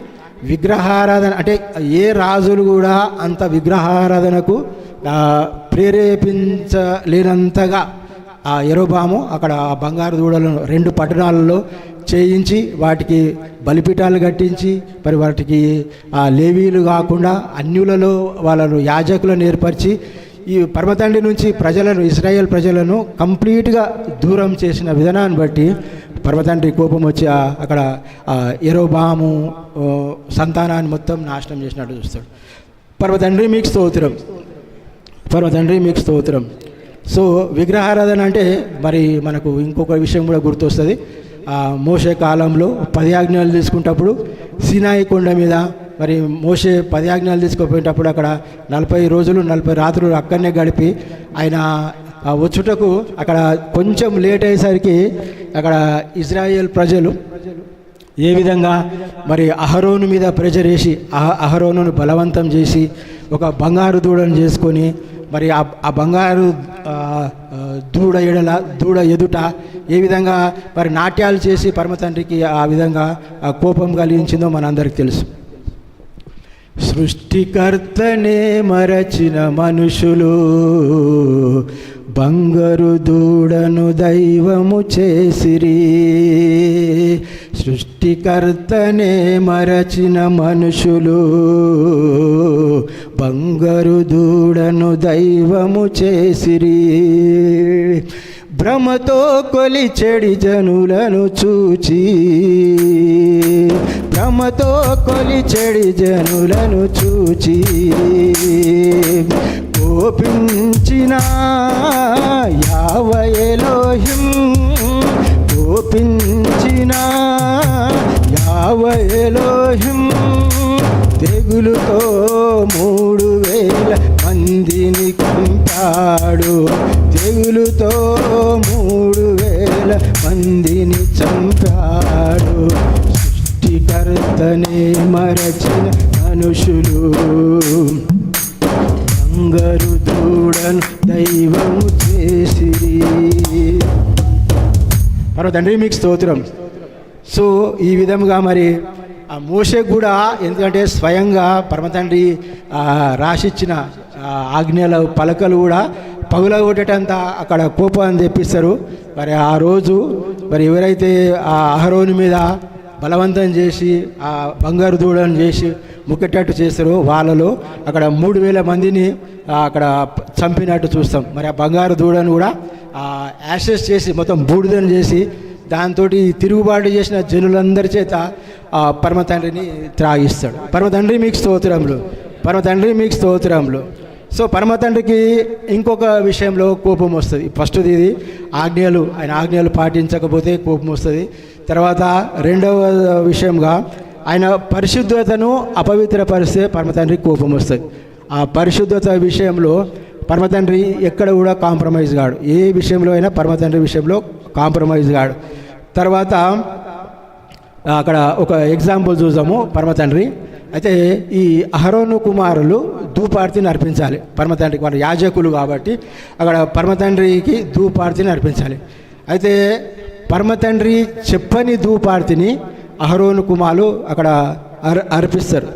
విగ్రహారాధన అంటే ఏ రాజులు కూడా అంత విగ్రహారాధనకు ప్రేరేపించలేనంతగా ఆ యరొబాము అక్కడ ఆ బంగారు దూడలను 2 పట్టణాలలో చేయించి వాటికి బలిపీఠాలు కట్టించి మరి వాటికి ఆ లేవీలు కాకుండా అన్యులలో వాళ్ళను యాజకులను ఏర్పరిచి ఈ పరమతండ్రి నుంచి ఇశ్రాయేల్ ప్రజలను కంప్లీట్గా దూరం చేసిన విధానాన్ని బట్టి పరమతండ్రి కోపం వచ్చి అక్కడ యరొబాము సంతానాన్ని మొత్తం నాశనం చేసినట్టు చూస్తాడు. పరమతండ్రి మీకు స్తోత్రం. సో విగ్రహారాధన అంటే మరి మనకు ఇంకొక విషయం కూడా గుర్తొస్తుంది. మోషే కాలంలో 10 ఆజ్ఞలు తీసుకునేటప్పుడు సీనాయి కొండ మీద మరి మోషే 10 ఆజ్ఞలు తీసుకుపోయేటప్పుడు అక్కడ 40 రోజులు 40 రాత్రులు అక్కడనే గడిపి ఆయన వచ్చుటకు అక్కడ కొంచెం లేట్ అయ్యేసరికి అక్కడ ఇజ్రాయేల్ ప్రజలు ఏ విధంగా మరి అహరోను మీద ప్రెజర్ వేసి అహరోనును బలవంతం చేసి ఒక బంగారు దూడను చేసుకొని మరి ఆ బంగారు దూడ ఎదుట ఏ విధంగా మరి నాట్యాలు చేసి పరమ తండ్రికి ఆ విధంగా కోపం కలిగించిందో మనందరికీ తెలుసు. సృష్టికర్తనే మరచిన మనుషులు బంగారు దూడను దైవము చేసిరి. సృష్టికర్తనే మరచిన మనుషులు బంగారు దూడను దైవము చేసిరి. భ్రమతో కొలిచెడి జనులను చూచి, భ్రమతో కొలిచెడి జనులను చూచి కోపించిన యావే ఎలోహిం, కోపించిన యావే ఎలోహిం తెగులుతో 3000 మందిని చంపాడు. తెగులుతో 3000 మందిని చంపాడు. సృష్టికర్తనే మరచిన మనుషులు బంగారు దూడను దైవము చేసిరి. మరో తండ్రి మీకు స్తోత్రం. సో ఈ విధముగా మరి ఆ మోషే కూడా, ఎందుకంటే స్వయంగా పరమతండ్రి రాసిచ్చిన ఆజ్ఞల పలకలు కూడా పగులగొట్టేటంత అక్కడ కోపాన్ని తెప్పిస్తారు. మరి ఆ రోజు మరి ఎవరైతే ఆ అహరోను మీద బలవంతం చేసి ఆ బంగారు దూడను చేసి ముక్కేటట్టు చేస్తారో వాళ్ళలో అక్కడ 3000 మందిని అక్కడ చంపినట్టు చూస్తాం. మరి ఆ బంగారు దూడను కూడా యాసెస్ చేసి మొత్తం బూడిదను చేసి దాంతో తిరుగుబాటు చేసిన జనులందరి చేత పరమ తండ్రిని త్రాగిస్తాడు. పరమ తండ్రి మీకు స్తోత్రములు, పరమ తండ్రి మీకు స్తోత్రములు. సో పరమ తండ్రికి ఇంకొక విషయంలో కోపం వస్తుంది. ఫస్ట్ది ఇది ఆజ్ఞలు, ఆయన ఆజ్ఞలు పాటించకపోతే కోపం వస్తుంది. తర్వాత రెండవ విషయంగా ఆయన పరిశుద్ధతను అపవిత్రపరిస్తే పరమ తండ్రికి కోపం వస్తుంది. ఆ పరిశుద్ధత విషయంలో పరమ తండ్రి ఎక్కడ కూడా కాంప్రమైజ్ కాడు. ఏ విషయంలో అయినా పరమ తండ్రి విషయంలో కాంప్రమైజ్ కాడు. తర్వాత అక్కడ ఒక ఎగ్జాంపుల్ చూసాము పరమ తండ్రి. అయితే ఈ అహరోను కుమారులు ధూపార్తిని అర్పించాలి పరమ తండ్రికి. వాళ్ళు యాజకులు కాబట్టి అక్కడ పరమ తండ్రికి ధూపార్తిని అర్పించాలి. అయితే పరమ తండ్రి చెప్పని ధూపార్తిని అహరోను కుమారులు అక్కడ అర్పిస్తారు.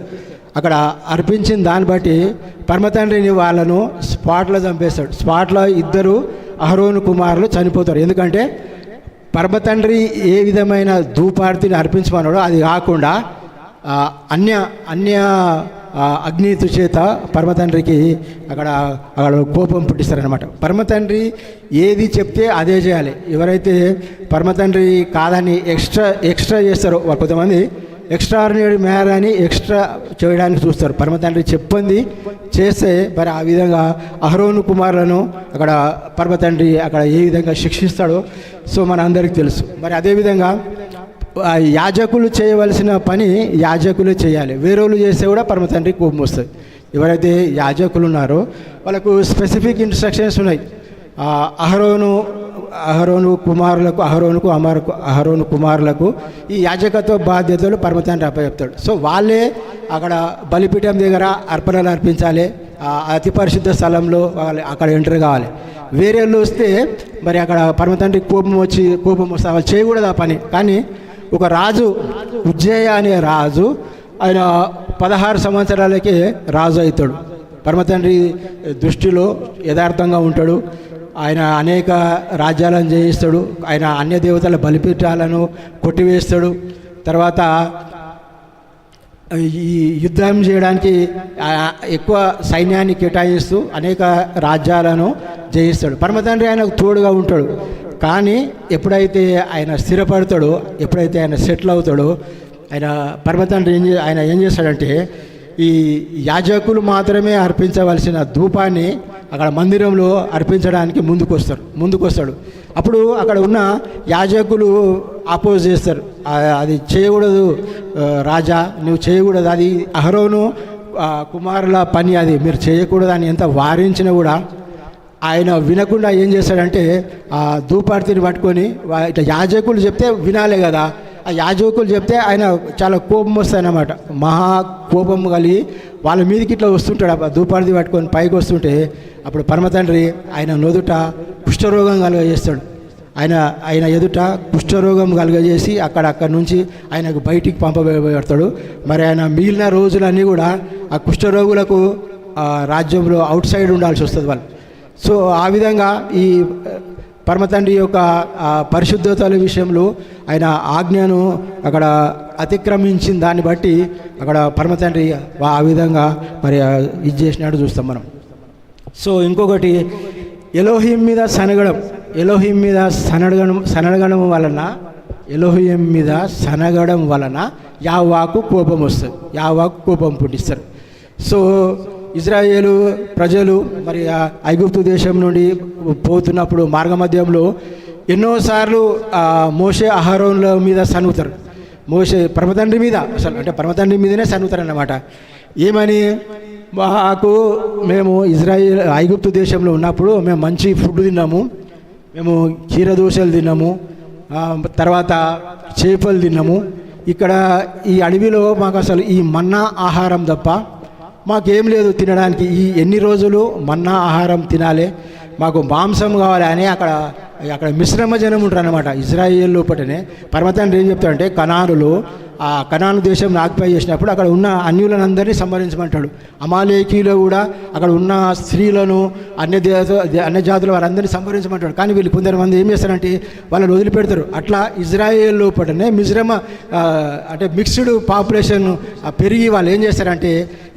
అక్కడ అర్పించిన దాన్ని బట్టి పరమ తండ్రిని వాళ్ళను స్పాట్లో చంపేస్తాడు. స్పాట్లో 2 అహరోను కుమారులు చనిపోతారు. ఎందుకంటే పరమ తండ్రి ఏ విధమైన ధూపార్తిని అర్పించమన్నాడో అది కాకుండా అన్య అగ్నితు చేత పరమ తండ్రికి అక్కడ కోపం పుట్టిస్తారనమాట. పరమ తండ్రి ఏది చెప్తే అదే చేయాలి. ఎవరైతే పరమ తండ్రి కాదని ఎక్స్ట్రా చేస్తారో కొంతమంది ఎక్స్ట్రాఆర్డినరీ మ్యాన్ అని ఎక్స్ట్రా చేయడానికి చూస్తారు. పరమ తండ్రి చెప్పింది చేస్తే మరి ఆ విధంగా అహరోను కుమారులను అక్కడ పరమ తండ్రి అక్కడ ఏ విధంగా శిక్షిస్తాడో సో మన అందరికీ తెలుసు. మరి అదేవిధంగా యాజకులు చేయవలసిన పని యాజకులు చేయాలి. వేరేలు చేస్తే కూడా పరమ తండ్రికి కోపం వస్తుంది. ఎవరైతే యాజకులు ఉన్నారో వాళ్ళకు స్పెసిఫిక్ ఇన్స్ట్రక్షన్స్ ఉన్నాయి. అహరోను కుమారులకు ఈ యాజకత్వ బాధ్యతలు పరమ తండ్రి అప్పచెప్తాడు. సో వాళ్ళే అక్కడ బలిపీఠం దగ్గర అర్పణలు అర్పించాలి. అతి పరిశుద్ధ స్థలంలో వాళ్ళు అక్కడ ఎంటర్ కావాలి. వేరేళ్ళు వస్తే మరి అక్కడ పరమ తండ్రికి కోపం వస్తే వాళ్ళు చేయకూడదు ఆ పని. కానీ ఒక రాజు, ఉజ్జయ అనే రాజు, ఆయన 16 సంవత్సరాలకే రాజు అవుతాడు. పరమ తండ్రి దృష్టిలో యథార్థంగా ఉంటాడు. ఆయన అనేక రాజ్యాలను జయిస్తాడు. ఆయన అన్య దేవతల బలిపీఠాలను కొట్టివేస్తాడు. తర్వాత ఈ యుద్ధం చేయడానికి ఎక్కువ సైన్యాన్ని కేటాయిస్తూ అనేక రాజ్యాలను జయిస్తాడు. పరమ తండ్రి ఆయనకు తోడుగా ఉంటాడు. కానీ ఎప్పుడైతే ఆయన స్థిరపడతాడో, ఎప్పుడైతే ఆయన సెటిల్ అవుతాడో, ఆయన పరమ తండ్రి ఆయన ఏం చేస్తాడంటే ఈ యాజకులు మాత్రమే అర్పించవలసిన ధూపాన్ని అక్కడ మందిరంలో అర్పించడానికి ముందుకొస్తాడు. అప్పుడు అక్కడ ఉన్న యాజకులు అపోజ్ చేస్తారు. అది చేయకూడదు రాజా, నువ్వు చేయకూడదు, అది అహరోను కుమారుల పని, అది మీరు చేయకూడదు అని ఎంత వారించినా కూడా ఆయన వినకుండా ఏం చేస్తాడంటే ఆ ధూపార్తిని పట్టుకొని ఇట్లా యాజకులు చెప్తే వినాలే కదా, ఆ యాజకులు చెప్తే ఆయన చాలా కోపం వస్తాయి అన్నమాట. మహా కోపం కలిగి వాళ్ళ మీదకి ఇట్లా వస్తుంటాడు. ధూపార్ది పట్టుకొని పైకి వస్తుంటే అప్పుడు పరమతండ్రి ఆయన నొదుట కుష్ఠరోగం కలుగజేస్తాడు. ఆయన ఎదుట కుష్ఠరోగం కలుగజేసి అక్కడి నుంచి ఆయనకు బయటికి పంపబడతాడు. మరి ఆయన మిగిలిన రోజులన్నీ కూడా ఆ కుష్ఠరోగులకు రాజ్యంలో అవుట్ సైడ్ ఉండాల్సి వస్తుంది వాళ్ళు. సో ఆ విధంగా ఈ పరమతండ్రి యొక్క పరిశుద్ధతల విషయంలో ఆయన ఆజ్ఞను అక్కడ అతిక్రమించిన దాన్ని బట్టి అక్కడ పరమతండ్రి ఆ విధంగా మరి ఇది చేసినట్టు చూస్తాం మనం. సో ఇంకొకటి ఎలోహిం మీద సనగడం. ఎలోహిం మీద సనగడం వలన యావాకు కోపం వస్తుంది. యావాకు కోపం పుట్టిస్తారు. సో ఇజ్రాయేలు ప్రజలు మరి ఐగుప్తు దేశం నుండి పోతున్నప్పుడు మార్గమధ్యంలో ఎన్నోసార్లు మోషే అహరోన్ల మీద సనుగుతారు. మోషే పరమతండ్రి మీద అసలు అంటే పరమతండ్రి మీదనే సనుగుతారు అన్నమాట. ఏమని, మేము ఐగుప్తు దేశంలో ఉన్నప్పుడు మేము మంచి ఫుడ్ తిన్నాము, మేము కీరదోశలు తిన్నాము, తర్వాత చేపలు తిన్నాము. ఇక్కడ ఈ అడవిలో మాకు అసలు ఈ మన్నా ఆహారం తప్ప మాకేం లేదు తినడానికి. ఈ ఎన్ని రోజులు మన్నా ఆహారం తినాలి, మాకు మాంసం కావాలి అని అక్కడ మిశ్రమ జనం ఉంటారు అన్నమాట. ఇజ్రాయేల్ లోపటనే పరమతండ్రి ఏం చెప్తాడంటే కనానులు ఆ కనాను దేశం ఆక్యుపై చేసినప్పుడు అక్కడ ఉన్న అన్యులందరినీ సంహరించమంటాడు. అమాలేకీలో కూడా అక్కడ ఉన్న స్త్రీలను అన్య జాతుల వారందరినీ సంహరించమంటాడు. కానీ వీళ్ళు కొంతమంది ఏం చేస్తారంటే వాళ్ళని వదిలిపెడతారు. అట్లా ఇజ్రాయేల్ లోపటనే మిశ్రమ అంటే మిక్స్డ్ పాపులేషన్ పెరిగి వాళ్ళు ఏం చేస్తారంటే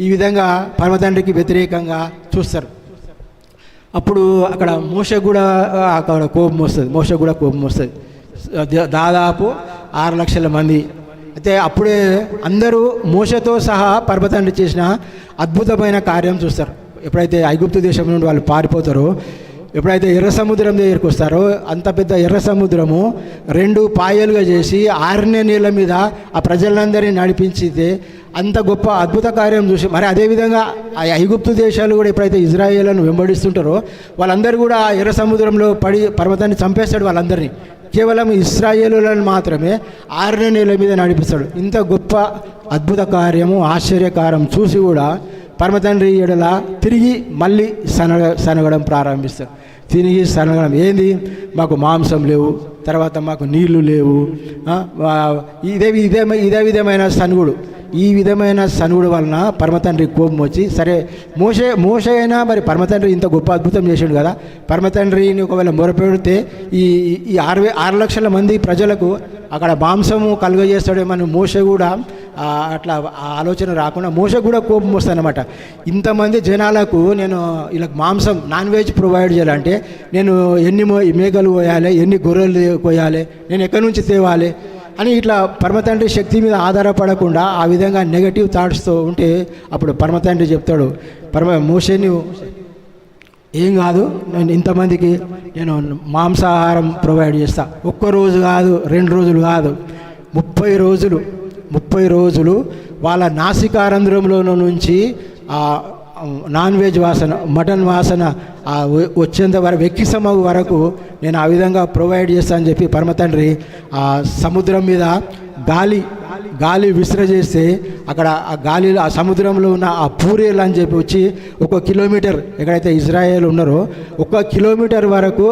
ఈ విధంగా పరమతండ్రికి వ్యతిరేకంగా చూస్తారు. అప్పుడు అక్కడ మోషే కూడా కోపం వస్తుంది. దాదాపు 6 లక్షల మంది. అయితే అప్పుడే అందరూ మోషేతో సహా పరమతండ్రి చేసిన అద్భుతమైన కార్యం చూస్తారు. ఎప్పుడైతే ఐగుప్తు దేశం నుండి వాళ్ళు పారిపోతారో, ఎప్పుడైతే ఎర్ర సముద్రం దగ్గరికి వస్తారో, అంత పెద్ద ఎర్ర సముద్రము 2 పాయలుగా చేసి 6 నీళ్ళ మీద ఆ ప్రజలందరినీ నడిపించితే అంత గొప్ప అద్భుత కార్యం చూసి మరి అదేవిధంగా ఆ ఐగుప్తు దేశాలు కూడా ఎప్పుడైతే ఇజ్రాయేళ్లను వెంబడిస్తుంటారో వాళ్ళందరూ కూడా ఎర్ర సముద్రంలో పడి పర్వతాన్ని చంపేస్తాడు. వాళ్ళందరినీ కేవలం ఇశ్రాయేలులను మాత్రమే 6 నీళ్ళ మీద నడిపిస్తాడు. ఇంత గొప్ప అద్భుత కార్యము ఆశ్చర్యకారం చూసి కూడా పరమతండ్రి ఎడల తిరిగి మళ్ళీ సనగడం ప్రారంభిస్తారు. తిరిగి సనగడం ఏంది, మాకు మాంసం లేవు, తర్వాత మాకు నీళ్లు లేవు, ఇదే విధమైన సనుగుడు. ఈ విధమైన సనుగుడు వలన పరమతండ్రి కోపం వచ్చి సరే మోషే అయినా మరి పరమతండ్రి ఇంత గొప్ప అద్భుతం చేసాడు కదా, పరమతండ్రిని ఒకవేళ మొరపెడితే ఈ 6 లక్షల మంది ప్రజలకు అక్కడ మాంసము కలుగజేస్తాడేమని మోషే కూడా అట్లా ఆలోచన రాకుండా మోషే కూడా కోపం వస్తానమాట. ఇంతమంది జనాలకు నేను వీళ్ళకి మాంసం నాన్ వెజ్ ప్రొవైడ్ చేయాలంటే నేను ఎన్ని మేకలు కోయాలి, ఎన్ని గొర్రెలు కోయాలి, నేను ఎక్కడి నుంచి తేవాలి అని ఇట్లా పరమతండ్రి శక్తి మీద ఆధారపడకుండా ఆ విధంగా నెగటివ్ థాట్స్తో ఉంటే అప్పుడు పరమతండ్రి చెప్తాడు, మోషేని ఏం కాదు, నేను ఇంతమందికి నేను మాంసాహారం ప్రొవైడ్ చేస్తా. 1 రోజు కాదు, 2 రోజులు కాదు, 30 రోజులు వాళ్ళ నాసికారంధ్రంలో నుంచి నాన్ వెజ్ వాసన, మటన్ వాసన వచ్చేంత వరకు వెక్కిసమగు వరకు నేను ఆ విధంగా ప్రొవైడ్ చేస్తాను అని చెప్పి పరమతండ్రి ఆ సముద్రం మీద గాలి విసిరజేస్తే అక్కడ ఆ గాలిలో ఆ సముద్రంలో ఉన్న ఆ పూరేలు అని చెప్పి వచ్చి 1 కిలోమీటర్ ఎక్కడైతే ఇజ్రాయేల్ ఉన్నారో 1 కిలోమీటర్ వరకు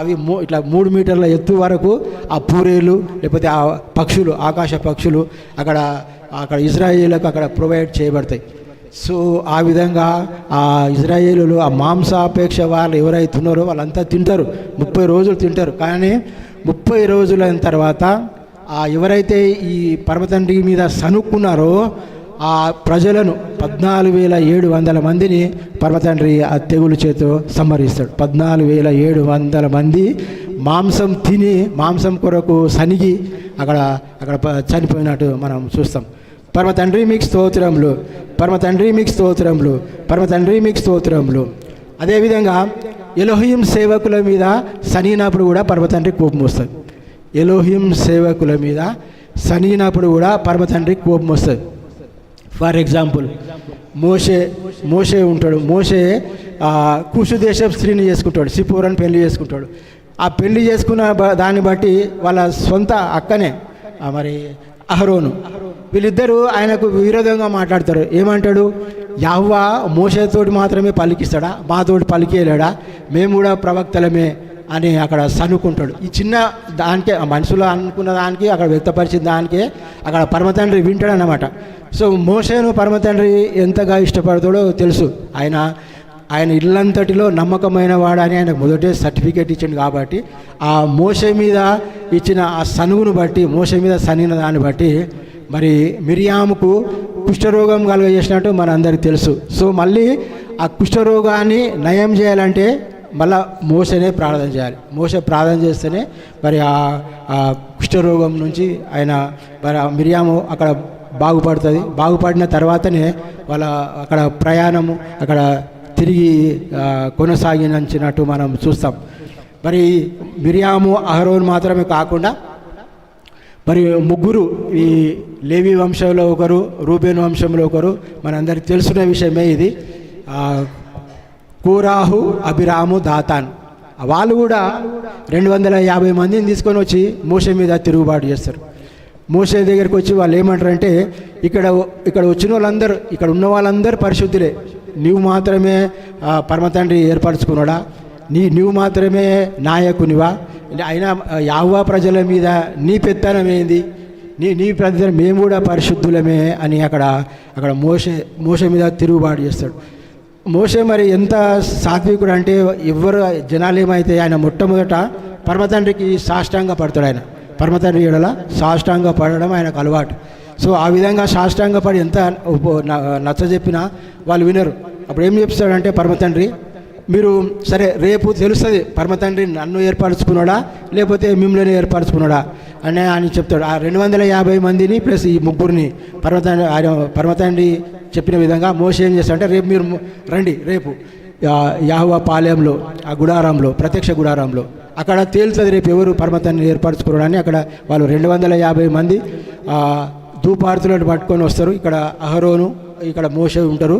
అవి ఇట్లా 3 మీటర్ల ఎత్తు వరకు ఆ పూరేలు లేకపోతే ఆ పక్షులు, ఆకాశ పక్షులు అక్కడ ఇజ్రాయేల్కు అక్కడ ప్రొవైడ్ చేయబడతాయి. సో ఆ విధంగా ఆ ఇజ్రాయేలులు ఆ మాంసాపేక్ష వాళ్ళు ఎవరైతే ఉన్నారో వాళ్ళంతా తింటారు, 30 రోజులు తింటారు. కానీ 30 రోజులైన తర్వాత ఎవరైతే ఈ పరమతండ్రి మీద సనుక్కున్నారో ఆ ప్రజలను 14,700 మందిని పరమతండ్రి ఆ తెగులు చేతో సంహరిస్తాడు. 14,700 మంది మాంసం తిని మాంసం కొరకు సనిగి అక్కడ చనిపోయినట్టు మనం చూస్తాం. పరమతండ్రి మీకు స్తోత్రములు, పరమతండ్రి మీకు స్తోత్రములు, పరమతండ్రి మీకు స్తోత్రములు. అదేవిధంగా ఎలోహిం సేవకుల మీద సనిగినప్పుడు కూడా పరమతండ్రి కోపం వస్తుంది. ఎలోహిం సేవకుల మీద సనిగినప్పుడు కూడా పరమతండ్రి కోపం వస్తుంది. ఫర్ ఎగ్జాంపుల్ మోషే ఉంటాడు. మోషే కూషు దేశం స్త్రీని చేసుకుంటాడు, సిపోరాని పెళ్లి చేసుకుంటాడు. ఆ పెళ్లి చేసుకున్న దాన్ని బట్టి వాళ్ళ సొంత అక్కనే మరి అహరోను, వీళ్ళిద్దరూ ఆయనకు విరోధంగా మాట్లాడతారు. ఏమంటాడు? యెహోవా మోషేతోటి మాత్రమే పలికిస్తాడా, మాతోటి పలికేయలేడా, మేము కూడా ప్రవక్తలమే అని అక్కడ సనుక్కుంటాడు. ఈ చిన్న దానికే మనుషులు అనుకున్న దానికి అక్కడ వ్యక్తపరిచిన దానికే అక్కడ పరమతండ్రి వింటాడు అన్నమాట. సో మోషేను పరమతండ్రి ఎంతగా ఇష్టపడతాడో తెలుసు. ఆయన ఇల్లంతటిలో నమ్మకమైన వాడని ఆయనకు మొదటే సర్టిఫికేట్ ఇచ్చింది. కాబట్టి ఆ మోషే మీద ఇచ్చిన ఆ సనుగును బట్టి, మోషే మీద సనిన దాన్ని బట్టి మరి మిరియాముకు కుష్ఠరోగం కలుగజేసినట్టు మన అందరికీ తెలుసు. సో మళ్ళీ ఆ కుష్ఠరోగాన్ని నయం చేయాలంటే మళ్ళా మోషేనే ప్రార్థన చేయాలి. మోషే ప్రార్థన చేస్తేనే మరి ఆ కుష్ఠరోగం నుంచి ఆయన మరి మిరియాము అక్కడ బాగుపడుతుంది. బాగుపడిన తర్వాతనే వాళ్ళ అక్కడ ప్రయాణము అక్కడ తిరిగి కొనసాగించినట్టు మనం చూస్తాం. మరి మిరియాము అహరోను మాత్రమే కాకుండా మరి ముగ్గురు, ఈ లేవి వంశంలో ఒకరు, రూబేను వంశంలో ఒకరు, మనందరికి తెలుసున్న విషయమే ఇది. కోరాహు, అభిరాము, దాతాన్, వాళ్ళు కూడా 250 మందిని తీసుకొని వచ్చి మోషే మీద తిరుగుబాటు చేస్తారు. మోషే దగ్గరికి వచ్చి వాళ్ళు ఏమంటారంటే, ఇక్కడ వచ్చిన వాళ్ళందరూ, ఇక్కడ ఉన్న వాళ్ళందరూ పరిశుద్ధులే, నీవు మాత్రమే పరమతండ్రి ఏర్పరచుకున్నాడా, నీవు మాత్రమే నాయకునివా, అయినా యెహోవా ప్రజల మీద నీ పెత్తనం ఏంది, నీ ప్రజలు మేము కూడా పరిశుద్ధులమే అని అక్కడ మోషే మీద తిరుగుబాటు చేస్తాడు. మోషే మరి ఎంత సాత్వికుడు అంటే, ఎవరు జనాలు ఏమైతే ఆయన మొట్టమొదట పరమతండ్రికి సాష్టాంగ పడతాడు. ఆయన పరమతండ్రి ఎడల సాష్టాంగ పడడం ఆయనకు అలవాటు. సో ఆ విధంగా సాష్టాంగ పడి ఎంత నచ్చజెప్పినా వాళ్ళు వినరు. అప్పుడు ఏం చెప్తాడంటే పరమతండ్రి, మీరు సరే రేపు తెలుస్తుంది పరమతండ్రి నన్ను ఏర్పరచుకున్నాడా లేకపోతే మిమ్మల్ని ఏర్పరచుకున్నాడా అని చెప్తాడు. ఆ 250 మందిని ప్లస్ ఈ ముగ్గురిని పరమతండ్రి చెప్పిన విధంగా మోషే ఏం చేస్తాడంటే, రేపు మీరు రండి, రేపు యెహోవా పాలెంలో, ఆ గుడారంలో, ప్రత్యక్ష గుడారంలో అక్కడ తేలుతుంది రేపు ఎవరు పరమతండ్రిని ఏర్పరచుకున్నాడని. అక్కడ వాళ్ళు 250 మంది ధూపార్తులను పట్టుకొని వస్తారు. ఇక్కడ అహరోను, ఇక్కడ మోషే ఉంటారు.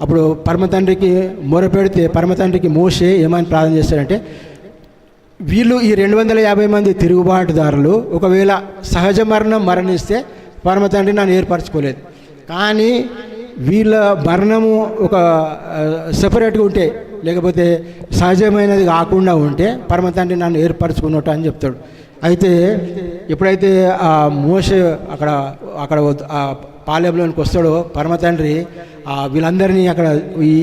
అప్పుడు పరమతండ్రికి మొరపెడితే పరమతండ్రికి మోషే ఏమని ప్రార్థన చేస్తాడంటే, వీళ్ళు ఈ 250 మంది తిరుగుబాటుదారులు ఒకవేళ సహజ మరణిస్తే పరమతండ్రి నన్ను ఏర్పరచుకోలేదు, కానీ వీళ్ళ మరణము ఒక సెపరేట్గా ఉంటే, లేకపోతే సహజమైనది కాకుండా ఉంటే పరమతండ్రి నన్ను ఏర్పరచుకున్నట్టు అని చెప్తాడు. అయితే ఎప్పుడైతే ఆ మోషే అక్కడ ఆ పాలెంలోనికి వస్తాడో పరమతండ్రి వీళ్ళందరినీ అక్కడ ఈ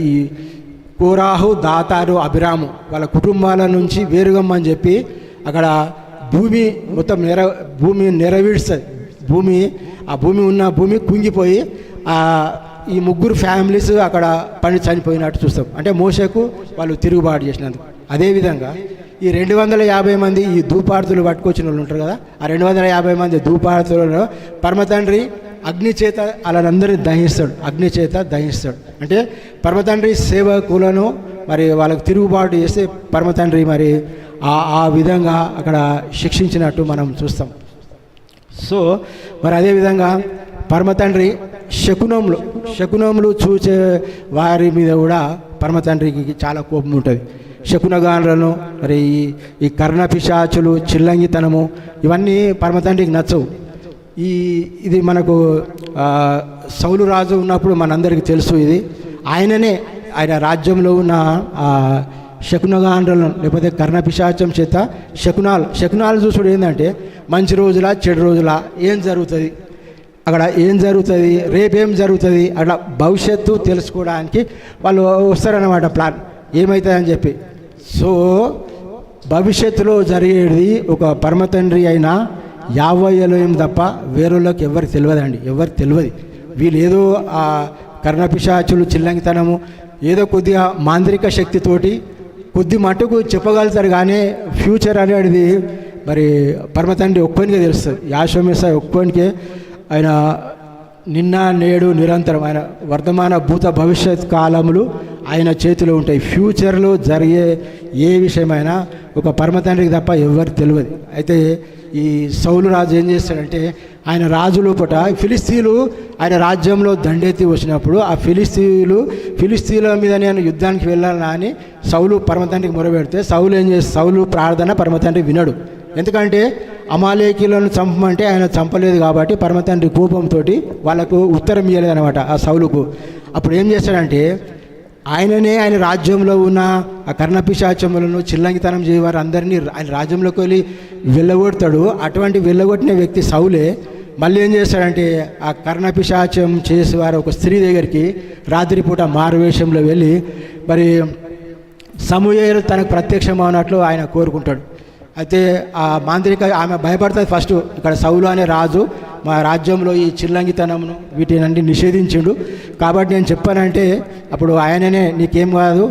కోరాహు, దాతారు, అభిరాము వాళ్ళ కుటుంబాల నుంచి వేరుగమ్మని చెప్పి అక్కడ భూమి మొత్తం భూమి నెరవేరుస్తుంది. ఆ భూమి కుంగిపోయి ఈ ముగ్గురు ఫ్యామిలీస్ అక్కడ చనిపోయినట్టు చూస్తాం. అంటే మోషేకు వాళ్ళు తిరుగుబాటు చేసినందుకు. అదేవిధంగా ఈ 250 మంది ఈ ధూపార్తులు పట్టుకొచ్చిన వాళ్ళు ఉంటారు కదా, ఆ 250 మంది ధూపార్తులలో పరమతండ్రి అగ్ని చేత వాళ్ళందరినీ దహిస్తాడు. అంటే పరమతండ్రి సేవకులను మరి వాళ్ళకు తిరుగుబాటు చేస్తే పరమతండ్రి మరి ఆ విధంగా అక్కడ శిక్షించినట్టు మనం చూస్తాం. సో మరి అదేవిధంగా పరమతండ్రి శకునములు చూసే వారి మీద కూడా పరమతండ్రికి చాలా కోపం ఉంటుంది. శకునగానులను, మరి ఈ కర్ణపిశాచులు, చిల్లంగితనము, ఇవన్నీ పరమతండ్రికి నచ్చవు. ఇది మనకు సౌలు రాజు ఉన్నప్పుడు మనందరికీ తెలుసు. ఇది ఆయన రాజ్యంలో ఉన్న శకునగాండ్రలను లేకపోతే కర్ణపిశాచం చేత శకునాలు చూసుడు ఏంటంటే, మంచి రోజులా చెడు రోజులా, ఏం జరుగుతుంది అక్కడ, రేపేం జరుగుతుంది, అట్లా భవిష్యత్తు తెలుసుకోవడానికి వాళ్ళు వస్తారన్నమాట, ప్లాన్ ఏమవుతుందని చెప్పి. సో భవిష్యత్తులో జరిగేది ఒక పరమతండ్రి అయినా యావయ్యలోయం తప్ప వేరేళ్ళకి ఎవరికి తెలియదు. వీళ్ళు ఏదో ఆ కర్ణపిశాచులు, చిల్లంగితనము, ఏదో కొద్దిగా మాంత్రిక శక్తితోటి కొద్ది మట్టుకు చెప్పగలుగుతారు, కానీ ఫ్యూచర్ అనేది మరి పరమతండ్రి ఒక్కనికే తెలుస్తుంది. యాషోమేస ఒక్కనికే. ఆయన నిన్న నేడు నిరంతరం, ఆయన వర్తమాన భూత భవిష్యత్ కాలములు ఆయన చేతిలో ఉంటాయి. ఫ్యూచర్లో జరిగే ఏ విషయమైనా ఒక పరమతండ్రికి తప్ప ఎవరికి తెలియదు. అయితే ఈ సౌలు రాజు ఏం చేస్తాడంటే, ఆయన రాజు లోపట ఫిలిస్తీన్లు ఆయన రాజ్యంలో దండెత్తి వచ్చినప్పుడు ఆ ఫిలిస్తీన్ల మీద నేను యుద్ధానికి వెళ్ళాలని అని సౌలు పరమతండ్రికి మొరబెడితే సౌలు ప్రార్థన పరమతండ్రి వినడు. ఎందుకంటే అమాలేకీలను చంపమంటే ఆయన చంపలేదు కాబట్టి పరమ తండ్రి కోపంతో వాళ్ళకు ఉత్తరం ఇవ్వలేదు అనమాట ఆ సౌలుకు. అప్పుడు ఏం చేస్తాడంటే ఆయన రాజ్యంలో ఉన్న ఆ కర్ణపిశాచములను చిల్లంగితనం చేయవారు అందరినీ ఆయన రాజ్యంలోకి వెళ్ళి వెళ్ళగొడతాడు. అటువంటి వెళ్ళగొట్టిన వ్యక్తి సౌలే మళ్ళీ ఏం చేస్తాడంటే ఆ కర్ణపిశాచం చేసేవారు ఒక స్త్రీ దగ్గరికి రాత్రిపూట మారువేషంలో వెళ్ళి మరి సమూయేలు తనకు ప్రత్యక్షమవునట్లు ఆయన కోరుకుంటాడు. అయితే ఆ మాంత్రిక ఆమె భయపడుతుంది. ఫస్ట్ ఇక్కడ సౌలు అనే రాజు మా రాజ్యంలో ఈ చిల్లంగితనమును వీటిని నిషేధించిండు కాబట్టి నేను చెప్పానంటే అప్పుడు ఆయననే నీకేం కాదు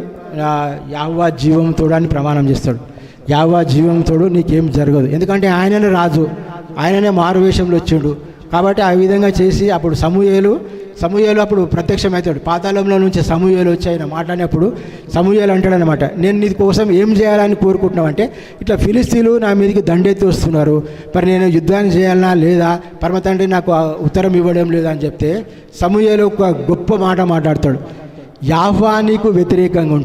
యెహోవా జీవంతోడు అని ప్రమాణం చేస్తాడు. యెహోవా జీవంతోడు నీకేం జరగదు, ఎందుకంటే ఆయననే రాజు, ఆయననే మారువేషంలో వచ్చిండు కాబట్టి ఆ విధంగా చేసి అప్పుడు సమూయేలు అప్పుడు ప్రత్యక్షమవుతాడు. పాతాళంలో నుంచి సమూయేలు వచ్చి ఆయన మాట్లాడినప్పుడు సమూయేలు అంటాడనమాట, నేను నీ కోసం ఏం చేయాలని కోరుకుంటున్నావంటే ఇట్లా ఫిలిస్తీన్లు నా మీదకి దండెత్తి వస్తున్నారు, మరి నేను యుద్ధాన్ని చేయాలన్నా లేదా పరమ తండ్రి నాకు ఉత్తరం ఇవ్వడం లేదా అని చెప్తే సమూయేలు ఒక గొప్ప మాట మాట్లాడతాడు. యెహోవా నీకు వ్యతిరేకంగా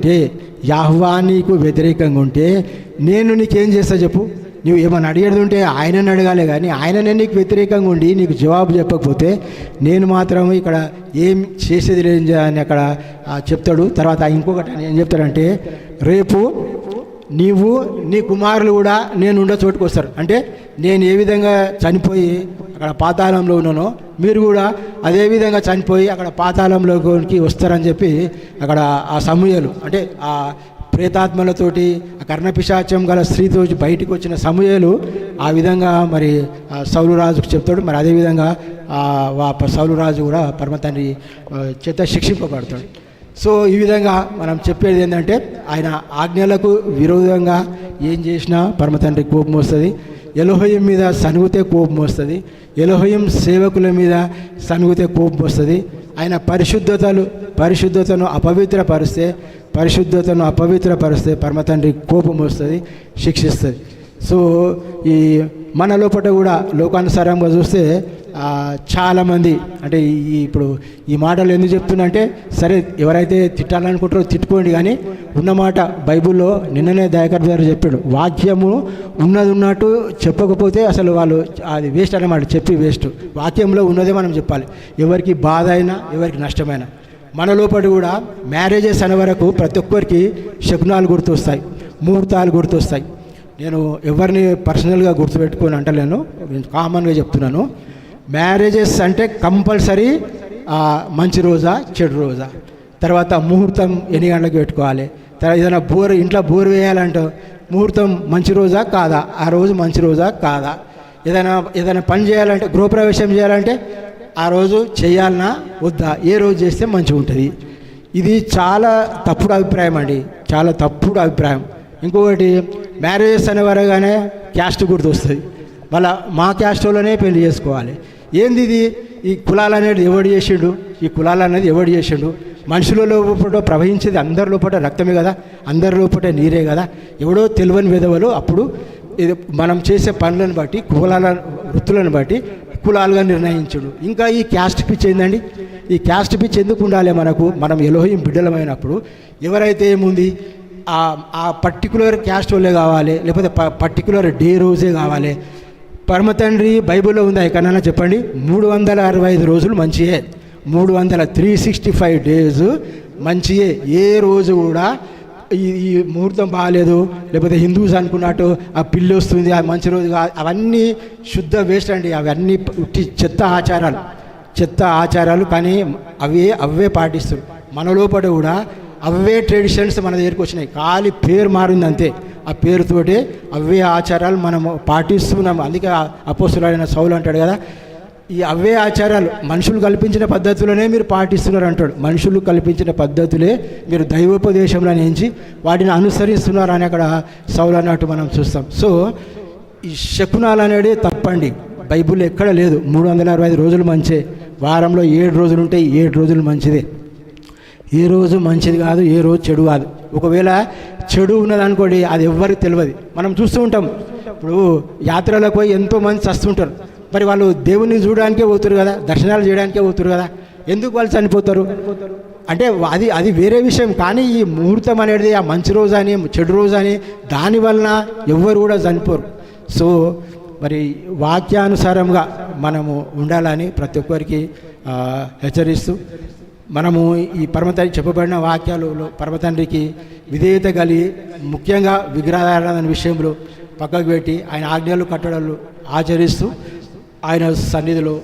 ఉంటే నేను నీకేం చేస్తా చెప్పు, నువ్వు ఏమైనా అడిగేది ఉంటే ఆయనని అడగాలి, కానీ ఆయననే నీకు వ్యతిరేకంగా ఉండి నీకు జవాబు చెప్పకపోతే నేను మాత్రం ఇక్కడ ఏం చేసేది లేదు అని అక్కడ చెప్తాడు. తర్వాత ఇంకొకటి ఏం చెప్తాడంటే రేపు నీవు నీ కుమారులు కూడా నేను ఉండే చోటుకు వస్తారు, అంటే నేను ఏ విధంగా చనిపోయి అక్కడ పాతాళంలో ఉన్నానో మీరు కూడా అదే విధంగా చనిపోయి అక్కడ పాతాళంలోకి వస్తారని చెప్పి అక్కడ ఆ సమూయేలు అంటే ఆ ప్రేతాత్మలతోటి ఆ కర్ణపిశాచం గల స్త్రీతో బయటికి వచ్చిన సమూయేలు ఆ విధంగా మరి సౌలు రాజుకు చెప్తాడు. మరి అదేవిధంగా సౌలు రాజు కూడా పరమ తండ్రి చేత శిక్షింపబడతాడు. సో ఈ విధంగా మనం చెప్పేది ఏంటంటే ఆయన ఆజ్ఞలకు విరోధంగా ఏం చేసినా పరమ తండ్రి కోపం వస్తుంది. ఎలోహయం మీద సనుగుతే కోపం వస్తుంది, ఎలోహయం సేవకుల మీద సనుగుతే కోపం వస్తుంది. ఆయన పరిశుద్ధతను అపవిత్రపరిస్తే పరమ తండ్రి కోపం వస్తుంది, శిక్షిస్తుంది. సో ఈ మన లోపల కూడా లోకానుసారంగా చూస్తే చాలామంది అంటే ఇప్పుడు ఈ మాటలు ఎందుకు చెప్తున్నా అంటే సరే ఎవరైతే తిట్టాలనుకుంటారో తిట్టుకోండి, కానీ ఉన్నమాట బైబిల్లో నిన్ననే దయాకర్ గారు చెప్పాడు, వాక్యము ఉన్నట్టు చెప్పకపోతే అసలు వాళ్ళు అది వేస్ట్ అన్నమాట, చెప్పి వేస్ట్. వాక్యంలో ఉన్నదే మనం చెప్పాలి, ఎవరికి బాధ అయినా ఎవరికి నష్టమైనా. మన లోపల కూడా మ్యారేజెస్ అనే వరకు ప్రతి ఒక్కరికి శకునాలు గుర్తొస్తాయి, ముహూర్తాలు గుర్తొస్తాయి. నేను ఎవరిని పర్సనల్గా గుర్తుపెట్టుకొని అంటలేను, కామన్గా చెప్తున్నాను. మ్యారేజెస్ అంటే కంపల్సరీ మంచి రోజా చెడు రోజా, తర్వాత ముహూర్తం ఎన్ని గంటలకు పెట్టుకోవాలి, తర్వాత ఏదైనా ఇంట్లో బోర్ వేయాలంటే ముహూర్తం మంచి రోజా కాదా, ఆ రోజు మంచి రోజా కాదా, ఏదైనా పని చేయాలంటే గృహప్రవేశం చేయాలంటే ఆ రోజు చేయాలన్నా వద్దా, ఏ రోజు చేస్తే మంచిగా ఉంటుంది. ఇది చాలా తప్పుడు అభిప్రాయం అండి, చాలా తప్పుడు అభిప్రాయం. ఇంకొకటి మ్యారేజెస్ అనేవరగానే క్యాస్ట్ గుర్తొస్తుంది, మళ్ళీ మా క్యాస్ట్ వాళ్ళనే పెళ్లి చేసుకోవాలి. ఏంది ఇది, ఈ కులాలు అనేది ఎవడు చేసిండు, ఈ కులాలు అనేది ఎవడు చేసిండు? మనుషుల లోపల ప్రవహించేది అందరి లోపల రక్తమే కదా, అందరి లోపల నీరే కదా. ఎవడో తెలియని విధవలు అప్పుడు ఇది మనం చేసే పనులను బట్టి వృత్తులను బట్టి కులాలుగా నిర్ణయించుడు. ఇంకా ఈ క్యాస్ట్ పిచ్ ఏందండి, ఈ క్యాస్ట్ పిచ్ ఎందుకు ఉండాలి మనకు? మనం ఎలోహిం బిడ్డలమైనప్పుడు ఎవరైతే ఏముంది ఆ పర్టికులర్ క్యాస్ట్ వాళ్ళే కావాలి, లేకపోతే పర్టికులర్ డే రోజే కావాలి. పరమ తండ్రి బైబిల్లో ఉందా ఎక్కడన్నా చెప్పండి? 365 రోజులు మంచియే, 365 డేస్ మంచియే. ఏ రోజు కూడా ఈ ముహూర్తం బాగాలేదు, లేకపోతే హిందూస్ అనుకున్నట్టు ఆ పిల్లి వస్తుంది ఆ మంచి రోజు కాదు, అవన్నీ శుద్ధ వేస్ట్ అండి. అవన్నీ చెత్త ఆచారాలు, కానీ అవే పాటిస్తారు. మన లోపల కూడా అవే ట్రెడిషన్స్ మన దగ్గరికి వచ్చినాయి, ఖాళీ పేరు మారింది అంతే. ఆ పేరుతోటే అవే ఆచారాలు మనం పాటిస్తున్నాం. అందుకే అపోస్తులైన సౌలు అంటాడు కదా, ఈ అవే ఆచారాలు మనుషులు కల్పించిన పద్ధతులనే మీరు పాటిస్తున్నారు అంటాడు. మనుషులు కల్పించిన పద్ధతులే మీరు దైవోపదేశంలో నుంచి వాటిని అనుసరిస్తున్నారు అని అక్కడ సౌలు అన్నట్టు మనం చూస్తాం. సో ఈ శకునాలు అనేది తప్పండి, బైబిల్ ఎక్కడ లేదు. 365 రోజులు మంచే, వారంలో 7 రోజులు ఉంటాయి, 7 రోజులు మంచిదే. ఏ రోజు మంచిది కాదు, ఏ రోజు చెడు కాదు. ఒకవేళ చెడు ఉన్నదనుకోండి అది ఎవ్వరికి తెలియదు. మనం చూస్తూ ఉంటాం, ఇప్పుడు యాత్రలకు పోయి ఎంతోమంది చస్తుంటారు, మరి వాళ్ళు దేవుని చూడడానికే పోతారు కదా, దర్శనాలు చేయడానికే పోతారు కదా, ఎందుకు వాళ్ళు చనిపోతారు అంటే అది వేరే విషయం. కానీ ఈ ముహూర్తం అనేది ఆ మంచి రోజు అని చెడు రోజు అని దానివలన ఎవ్వరు కూడా చనిపోరు. సో మరి వాక్యానుసారంగా మనము ఉండాలని ప్రతి ఒక్కరికి హెచ్చరిస్తూ మనము ఈ పరమతండ్రి చెప్పబడిన వాక్యాలలో పరమతండ్రికి విధేయత కలిగి ముఖ్యంగా విగ్రహారాధన విషయంలో పక్కకు పెట్టి ఆయన ఆజ్ఞలు కట్టడాలు ఆచరిస్తూ ఆయన సన్నిధిలో